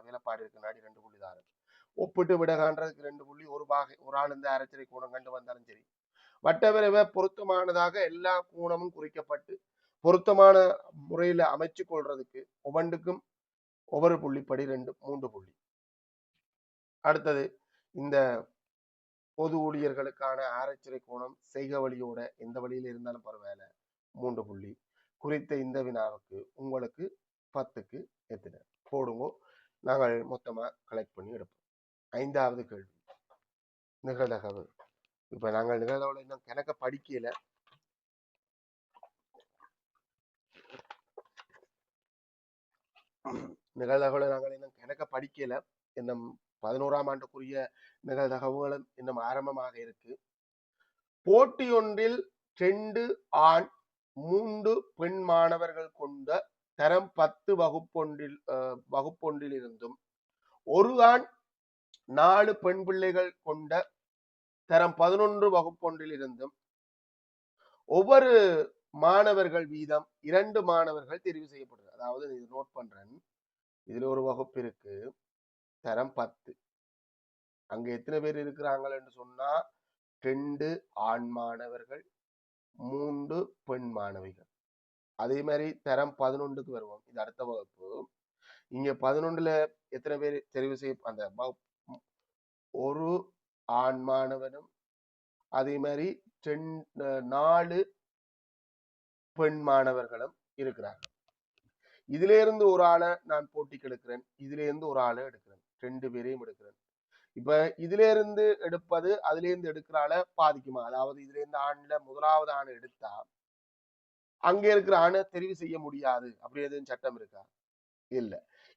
வேலைப்பாடு இருக்கு, நாடி 2 புள்ளி தான். ஒப்பிட்டு விட காண்றதுக்கு 2 புள்ளி. ஒரு பாகை ஒரு ஆள் இந்த ஆராய்ச்சி கோணம் கண்டு வந்தாலும் சரி, வட்டவரைவை பொருத்தமானதாக எல்லா கோணமும் குறிக்கப்பட்டு பொருத்தமான முறையில அமைச்சு கொள்றதுக்கு ஒவ்வொன்றுக்கும் ஒவ்வொரு புள்ளிப்படி 3 புள்ளி. அடுத்தது இந்த பொது ஊழியர்களுக்கான ஆராய்ச்சி கோணம் செய்க வழியோட எந்த வழியில இருந்தாலும் பரவாயில்ல 3 புள்ளி. குறித்த இந்த வினாவுக்கு உங்களுக்கு 10க்கு எத்தனை போடுங்க, நாங்கள் மொத்தமா கலெக்ட் பண்ணி எடுப்போம். 5வது கேள்வி நிகழ்தகவு. இப்ப நாங்கள் நிகழ்தகவுல இன்னும் கணக்க படிக்கல. நிகழ்தகவுல நாங்கள் இன்னும் கணக்க படிக்கல. இன்னும் 11ஆம் ஆண்டுக்குரிய நிகழ்தகவுகளும் இன்னும் ஆரம்பமாக இருக்கு. போட்டி ஒன்றில் 2 ஆண் 3 பெண் மாணவர்கள் கொண்ட தரம் 10 வகுப்பொன்றில் இருந்தும் ஒரு ஆண் 4 பெண் பிள்ளைகள் கொண்ட தரம் 11 வகுப்பொன்றில் இருந்தும் ஒவ்வொரு மாணவர்கள் வீதம் 2 மாணவர்கள் தெரிவு செய்யப்படுறது. அதாவது இது நோட் பண்றேன், இதுல ஒரு வகுப்பு இருக்கு தரம் 10. அங்க எத்தனை பேர் இருக்கிறாங்கன்னு சொன்னா 2 ஆண் மாணவர்கள் 3 பெண் மாணவிகள். அதே மாதிரி தரம் 11க்கு வருவோம், இது அடுத்த வகுப்பு. இங்க 11ல எத்தனை பேர் தெரிவு செய்ய, அந்த ஒரு ஆண் மாணவனும் அதே மாதிரி 4 பெண் மாணவர்களும் இருக்கிறார்கள். இதுல இருந்து ஒரு ஆளை நான் போட்டிக்கு எடுக்கிறேன், இதுல இருந்து ஒரு ஆளை எடுக்கிறேன், 2 பேரையும் எடுக்கிறேன். இப்ப இதுல இருந்து எடுப்பது அதுல இருந்து எடுக்கிற ஆளை பாதிக்குமா? அதாவது இதுல இருந்து ஆண்ல முதலாவது ஆணை எடுத்தா அங்க இருக்கிற ஆணை தெரிவு செய்ய முடியாது, அப்படி எதுவும் சட்டம் இருக்கா? இல்ல.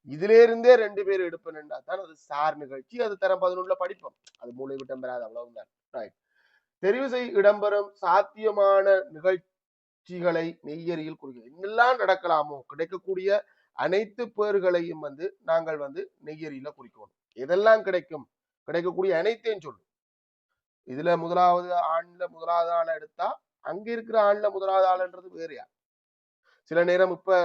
இதுல இருந்தே 2 பேர் எடுப்பேன்டா தான் அது சார் நிகழ்ச்சி, அது தரம் 11ல படிப்போம், அது மூளை விட்டம் பெறாது, அவ்வளவுதான். ரைட். தெரிவு செய்ய இடம்பெறும் சாத்தியமான நிகழ்ச்சிகளை நெய்யறியில் குறிக்கிறது. என்னெல்லாம் நடக்கலாமோ கிடைக்கக்கூடிய அனைத்து பேர்களையும் நாங்கள் நெய்யறியில குறிக்கணும். எதெல்லாம் கிடைக்கும், கிடைக்கக்கூடிய அனைத்தையும் சொல்லும். இதுல முதலாவது ஆளை எடுத்தா அங்க இருக்கிற ஆண்ல முதலாவது ஆளுன்றது வேறையா. சில நேரம் இப்ப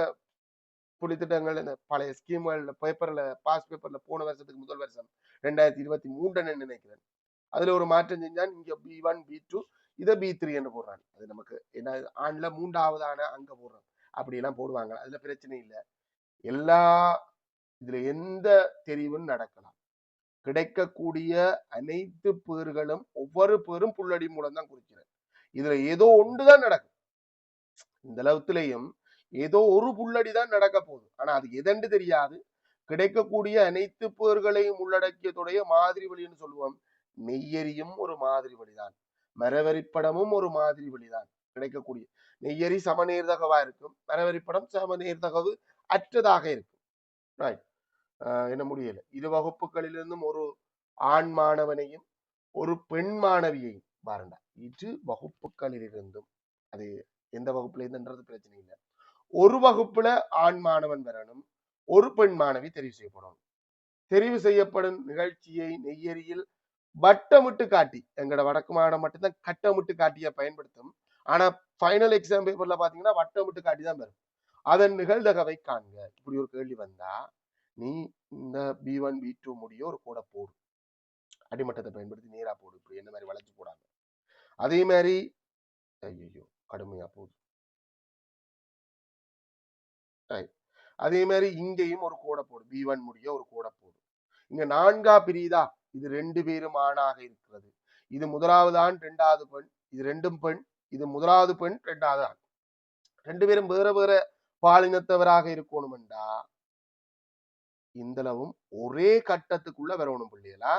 புலித்திட்டங்கள் இந்த பழைய ஸ்கீம்கள் பேப்பர்ல பாஸ் பேப்பர்ல போன வருஷத்துக்கு முதல் வருஷம் 2023 நினைக்கிறேன், அதுல ஒரு மாற்றம் செஞ்சான். இங்க B1 B2 இதை B3 என்று போடுறாங்க. அது நமக்கு என்ன, ஆண்ல 3வது ஆன அங்க போடுறோம், அப்படி எல்லாம் போடுவாங்க, அதுல பிரச்சனை இல்லை. எல்லா இதுல எந்த தெரிவும் நடக்கலாம். கிடைக்கக்கூடிய அனைத்து பேர்களும் ஒவ்வொரு பேரும் புள்ளடி மூலம் தான் குறிக்கிறது. இதுல ஏதோ ஒன்றுதான் நடக்கும், இந்த லவத்திலையும் ஏதோ ஒரு புள்ளடி தான் நடக்க போகுது, ஆனா அது எதென்று தெரியாது. கிடைக்கக்கூடிய அனைத்து பேர்களையும் உள்ளடக்கியதுடைய மாதிரி வழின்னு சொல்லுவோம். நெய்யரியும் ஒரு மாதிரி வழிதான், மரவரிப்படமும் ஒரு மாதிரி வழிதான். கிடைக்கக்கூடிய நெய்யரி சமநேர்தகவா இருக்கும், மரவரிப்படம் சமநேர்தகவு அற்றதாக இருக்கும். என்ன முடியல. இரு வகுப்புகளிலிருந்தும் ஒரு ஆண் மாணவனையும் ஒரு பெண் மாணவியையும் பாருண்டா, இரு வகுப்புகளிலிருந்தும், அது எந்த வகுப்புல இருந்துன்றது பிரச்சனை இல்லை, ஒரு வகுப்புல ஆண் மாணவன் வரணும், ஒரு பெண் மாணவி தெரிவு செய்யப்படணும். தெரிவு செய்யப்படும் நிகழ்ச்சியை நெய்யறியில் வட்டமிட்டு காட்டி, எங்கட வடக்கு மாகாணம் மட்டும்தான் கட்டமிட்டு காட்டிய பயன்படுத்தும். ஆனா ஃபைனல் எக்ஸாம் பேப்பர்ல பாத்தீங்கன்னா வட்டமிட்டு காட்டி தான் வரும். அதன் நிகழ்தகவை காண்க. இப்படி ஒரு கேள்வி வந்தா நீ இந்த B1 B2 முடிய ஒரு கூட போடு, அடிமட்டத்தை பயன்படுத்தி நேரா போடு, இப்படி என்ன மாதிரி வளைச்சு போடாங்க. அதே மாதிரி ஐயோ கடுமையா போகுது. அதே மாதிரி இங்கேயும் ஒரு கோடை போடு, B1 முடிய ஒரு கோடை போடு. இங்க 4ஆ பிரியுதா, இது 2 பேரும் ஆணாக இருக்கிறது, இது முதலாவது ஆண் 2வது பெண், இது 2ம் பெண், இது முதலாவது பெண் 2வது ஆண், 2 பேரும் வேற வேற பாலினத்தவராக இருக்கணும்டா இந்தளவும் ஒரே கட்டத்துக்குள்ள வரணும் பிள்ளைகளா.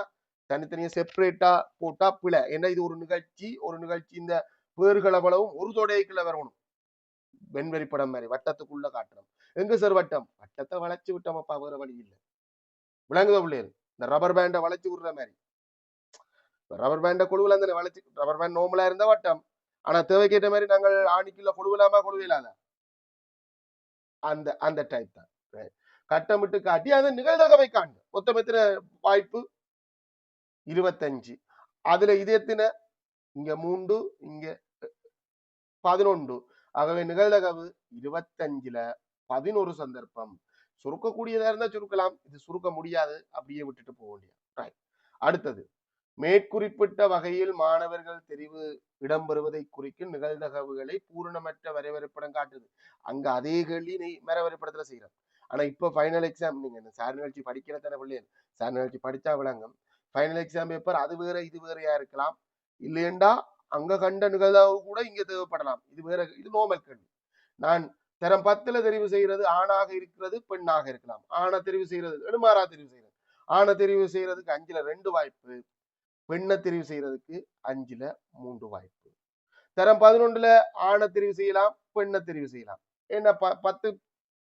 தனித்தனியா செப்பரேட்டா போட்டா பிழை. ஏன்னா இது ஒரு நிகழ்ச்சி, ஒரு நிகழ்ச்சி இந்த பேர்களவளவும் ஒரு தொடைக்குள்ள வரணும். வெண்வெறி படம் மாதிரி வட்டத்துக்குள்ள காட்டுறோம். எங்க சார் வட்டம், வட்டத்தை வளைச்சு விட்டோமப்பா, வேற வழி இல்லை. விளங்குதோ பிள்ளைகள், இந்த ரப்பர் பேண்டை வளைச்சு விடுற மாதிரி. ரப்பர் பேண்ட கொழுவுல அந்த வளைச்சு, ரப்பர் பேண்ட் நோமலா இருந்தா வட்டம், ஆனா தேவைக்கேற்ற மாதிரி நாங்கள் ஆணிக்குள்ள கொழுவிலாமா கொழுவிலாத அந்த அந்த டைப் தான். கட்டமிட்டு காட்டி அதை நிகழ்தகவை காண்க. மொத்தம் எத்தனை வாய்ப்பு, 25. அதுல இது எத்தனை, இங்க 3 இங்க 11. ஆகவே நிகழ்தகவு 25ல 11 சந்தர்ப்பம். சுருக்கக்கூடியதா இருந்தா சுருக்கலாம், இது சுருக்க முடியாது, அப்படியே விட்டுட்டு போக வேண்டிய. அடுத்தது, மேற்குறிப்பிட்ட வகையில் மாணவர்கள் தெரிவு இடம்பெறுவதை குறிக்கும் நிகழ்தகவுகளை பூரணமற்ற வரைவரைப்படம் காட்டுது. அங்க அதே கேள்வி நீ வரைவரைப்படத்துல செய்யற. ஆனா இப்போ ஃபைனல் எக்ஸாம் நீங்க சார் நிகழ்ச்சி படிக்கிற தானே பிள்ளைகள், சார் நிகழ்ச்சி படிச்சா விளங்கும். ஃபைனல் எக்ஸாம் பேப்பர் அது வேற இது வேறையா இருக்கலாம். இல்லையண்டா அங்க கண்ட நிகழ்வு கூட இங்க தேவைப்படலாம். இது வேற, இது நோமல் கேள்வி. நான் தரம் 10ல தெரிவு செய்யறது ஆணாக இருக்கிறது பெண்ணாக இருக்கலாம். ஆணை தெரிவு செய்யறது எடுமாறா தெரிவு செய்யறது. ஆணை தெரிவு செய்யறதுக்கு 5ல 2 வாய்ப்பு, பெண்ணை தெரிவு செய்யறதுக்கு 5ல 3 வாய்ப்பு. தரம் 11ல ஆணை தெரிவு செய்யலாம், பெண்ணை தெரிவு செய்யலாம். ஏன்னா 10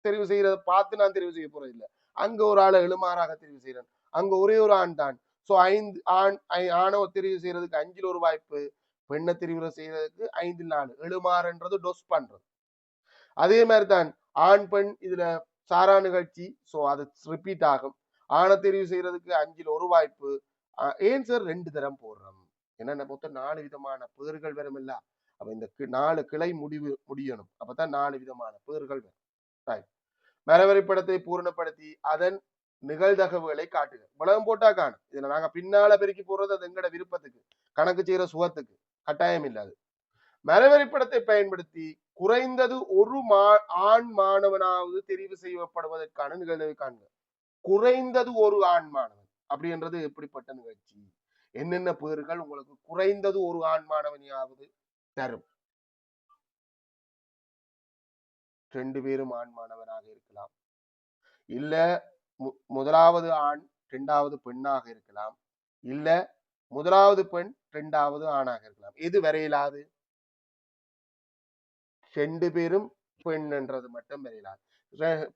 தெரிவு செய்யறத பார்த்து நான் தெரிவு செய்ய போறது இல்லை. அங்க ஒரு ஆளை எழுமாறாக தெரிவு செய்யறேன். அங்க ஒரே ஒரு ஆண் தான். சோ 5 ஆணை தெரிவு செய்யறதுக்கு 5ல ஒரு வாய்ப்பு, பெண்ணை தெரிவு செய்யறதுக்கு 5ல் 4. எழுமாறுன்றது டொஸ் பண்றது. அதே மாதிரி தான் ஆண் பெண் இதுல சாரா நிகழ்ச்சி, சோ அது ரிப்பீட் ஆகும். ஆணை தெரிவு செய்யறதுக்கு 5ல் ஒரு வாய்ப்பு. ஏன் சார் 2 தரம் போடுறோம்? என்னென்ன மொத்தம் 4 விதமான பேர்கள் வரும் இல்ல. அப்ப இந்த 4 கிளை முடியணும். அப்பதான் 4 விதமான பேர்கள் வரும். மரவரைபடத்தை பூரணப்படுத்தி அதன் நிகழ்தகவுகளை காட்டுக. விளக்கம் போட்டா காணும். இதுல நாங்க பின்னால பெருக்கி போடுறது அது எங்கட விருப்பத்துக்கு, கணக்கு செய்யற சுகத்துக்கு, கட்டாயம் இல்லாது. மரவரைபடத்தை பயன்படுத்தி குறைந்தது ஒரு ஆண் மாணவனாவது தெரிவு செய்யப்படுவதற்கான நிகழ்வை காண்க. குறைந்தது ஒரு ஆண் மாணவன் அப்படின்றது எப்படிப்பட்ட நிகழ்ச்சி? என்னென்ன பேர்கள் உங்களுக்கு குறைந்தது ஒரு ஆண் மாணவனையாவது தரும்? 2 பேரும் ஆண் மாணவனாக இருக்கலாம், இல்ல முதலாவது ஆண் 2வது பெண்ணாக இருக்கலாம், இல்ல முதலாவது பெண் 2வது ஆணாக இருக்கலாம். எது வரையிலாது? 2 பேரும் பெண்ன்றது மட்டும் வரையிலாது.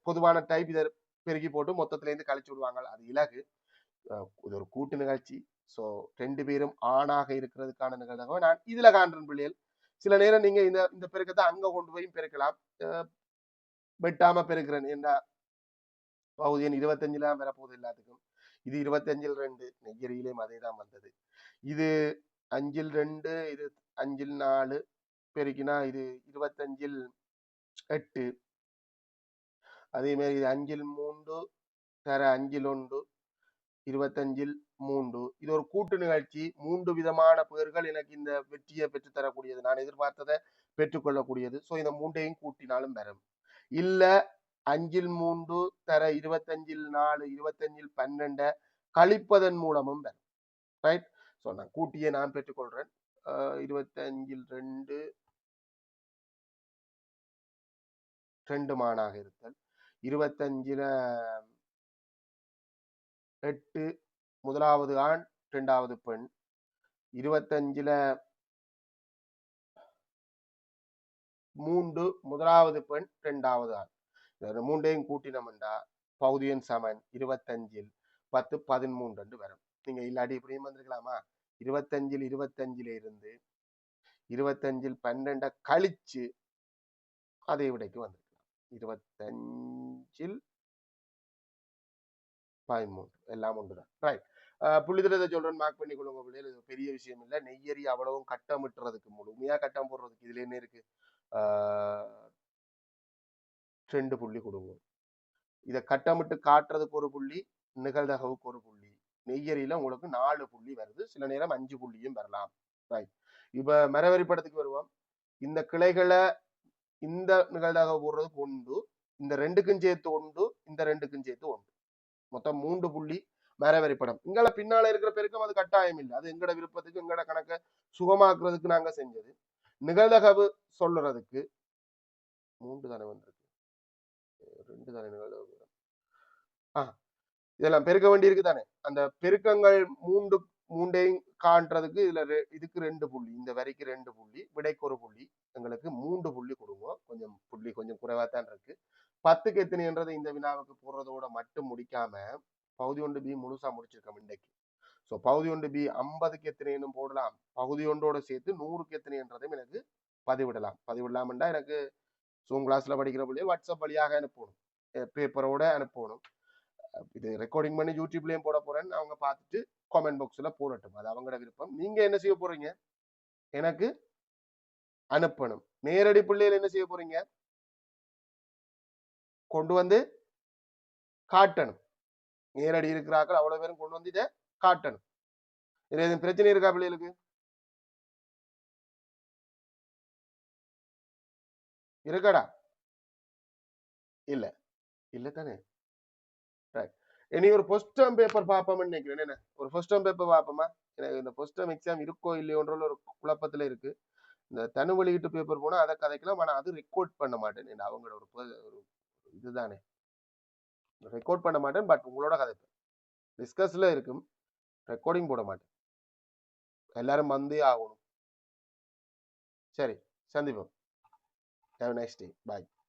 பொதுவான டைப் இதை பெருக்கி போட்டு மொத்தத்துல இருந்து கழிச்சு விடுவாங்க. அது இலகு. இது ஒரு கூட்டு நிகழ்ச்சி. சோ 2 பேரும் ஆணாக இருக்கிறதுக்கான நிகழ்வு நான் இதுல காண்றேன் பிள்ளைகள். சில நேரம் நீங்க இந்த பெருக்கத்தை அங்க கொண்டு போய் பெருக்கலாம். வெட்டாம பெருக்கிறேன் என்ற பகுதி எண் 25ல வரப்போகுது எல்லாத்துக்கும். இது 25ல் 2, நெய்யரியிலேயும் அதே தான் வந்தது. இது 5ல் 2, இது 5ல் 4 பெருக்கினா இது 25ல் 8. அதே மாதிரி இது 5ல் 3 தர 5ல் 1, 25ல் 3. இது ஒரு கூட்டு நிகழ்ச்சி. 3 விதமான பேர்கள் எனக்கு இந்த வெற்றியை பெற்றுத்தரக்கூடியது, நான் எதிர்பார்த்ததை பெற்றுக்கொள்ளக்கூடியது. சோ இந்த 3ஐயும் கூட்டினாலும் வரும். இல்ல 5ல் 3 தர 25ல் 4, 25ல் 12 கழிப்பதன் மூலமும் வரும். ரைட். சோ நான் கூட்டியே நான் பெற்றுக்கொள்றேன். 25ல் 2 மானாக இருத்தல், 25ல 8 முதலாவது ஆண் 2வது பெண், 25ல 3 முதலாவது பெண் 2வது ஆண். 3ஐயும் கூட்டினோம்டா பகுதியின் சமன் 25ல் 10 13 வரும். நீங்க இல்லாட்டி இப்படியும் வந்திருக்கலாமா? 25ல் 25ல இருந்து 25ல் 12 கழிச்சு அதே விடைக்கு வந்திருக்கலாம். 25ல் 13 எல்லாம் ஒன்றுதான். ரைட். புள்ளிதரத்தை சொல்றேன், மார்க் பண்ணி கொள்ளுங்க பிள்ளைகள். இது பெரிய விஷயம் இல்லை. நெய்யரி அவ்வளவும் கட்டமிட்டுறதுக்கு, முழுமையா கட்டம் போடுறதுக்கு இதுல என்ன இருக்கு? 2 புள்ளி கொடுங்க. இதை கட்டமிட்டு காட்டுறதுக்கு ஒரு புள்ளி, நிகழ்தகவுக்கு ஒரு புள்ளி. நெய்யரியில உங்களுக்கு 4 புள்ளி வருது. சில நேரம் 5 புள்ளியும் வரலாம். ரைட். இப்ப மரவரி படத்துக்கு வருவோம். இந்த கிளைகளை இந்த நிகழ்தகவு போடுறதுக்கு 1, இந்த 2க்கும் சேர்த்து 1, இந்த 2க்கும் சேர்த்து 1, மொத்தம் 3 புள்ளி மரவரி படம். இங்கால பின்னால இருக்கிற பெருக்கம் அது கட்டாயம் இல்லை. அது எங்கட விருப்பத்துக்கு, எங்கட கணக்கை சுகமாக்குறதுக்கு நாங்க செஞ்சது. நிகழ்தகவு சொல்றதுக்கு 3 தானே வந்திருக்கு, 2 தானே நிகழ்தகவு. இதெல்லாம் பெருக்க வேண்டி இருக்கு தானே. அந்த பெருக்கங்கள் மூண்டையும் காண்றதுக்கு இதுல இதுக்கு 2 புள்ளி, இந்த வரிக்கு 2 புள்ளி, விடைக்கு ஒரு புள்ளி, எங்களுக்கு 3 புள்ளி கொடுங்க. கொஞ்சம் புள்ளி கொஞ்சம் குறைவா தான் இருக்கு. 10க்கு எத்தனைன்றது இந்த வினாவுக்கு போடுறதோட மட்டும் முடிக்காம பகுதி 1B முழுசா முடிச்சிருக்கோம் இன்றைக்கு. ஸோ பகுதி 1B 50க்கு எத்தனைன்னு போடலாம், பகுதி 1ஓட சேர்த்து 100க்கு எத்தனைன்றதையும் எனக்கு பதிவிடலாம்டா எனக்கு ஜூம் கிளாஸ்ல படிக்கிற பிள்ளைய வாட்ஸ்அப் வழியாக அனுப்பணும், பேப்பரோட அனுப்பணும். இது ரெக்கார்டிங் பண்ணி யூடியூப்லயும் போட போறேன். அவங்க பார்த்துட்டு காமெண்ட் பாக்ஸ்ல போடட்டும், அது அவங்களோட விருப்பம். நீங்க என்ன செய்ய போறீங்க? எனக்கு அனுப்பணும். நேரடி பிள்ளைகள் என்ன செய்ய போறீங்க? கொண்டு வந்து காட்டணும். நேரடி இருக்கிறார்கள் அவ்வளவு பேரும் கொண்டு வந்து இதை காட்டணும். இதுல எதுவும் பிரச்சனை இருக்கா பிள்ளைகளுக்கு? இருக்கடா? இல்ல. இல்ல தானே? ரைட். இனி ஒரு ஃபர்ஸ்ட் டேர்ம் பேப்பர் பார்ப்போம்னு நினைக்கிறேன். என்ன? ஒரு ஃபர்ஸ்ட் டேர்ம் பேப்பர் பார்ப்போமா? எனக்கு இந்த ஃபர்ஸ்ட் டேர்ம் எக்ஸாம் இருக்கோ இல்லையோன்ற ஒரு குழப்பத்துல இருக்கு. இந்த தனி வெளியீட்டு பேப்பர் போனா அத கதைக்கலாம். ஆனா அது ரெக்கார்ட் பண்ண மாட்டேன். ஏன்னா அவங்களோட ஒரு இதுதானே. ரெக்கார்ட் பண்ண மாட்டேன். பட் உங்களோட கதைப்பேன். டிஸ்கஸ்ல இருக்கும். ரெக்கார்டிங் போட மாட்டேன். எல்லாரும் வந்தே ஆகணும். சரி, சந்திப்போம். Have a nice day. Bye.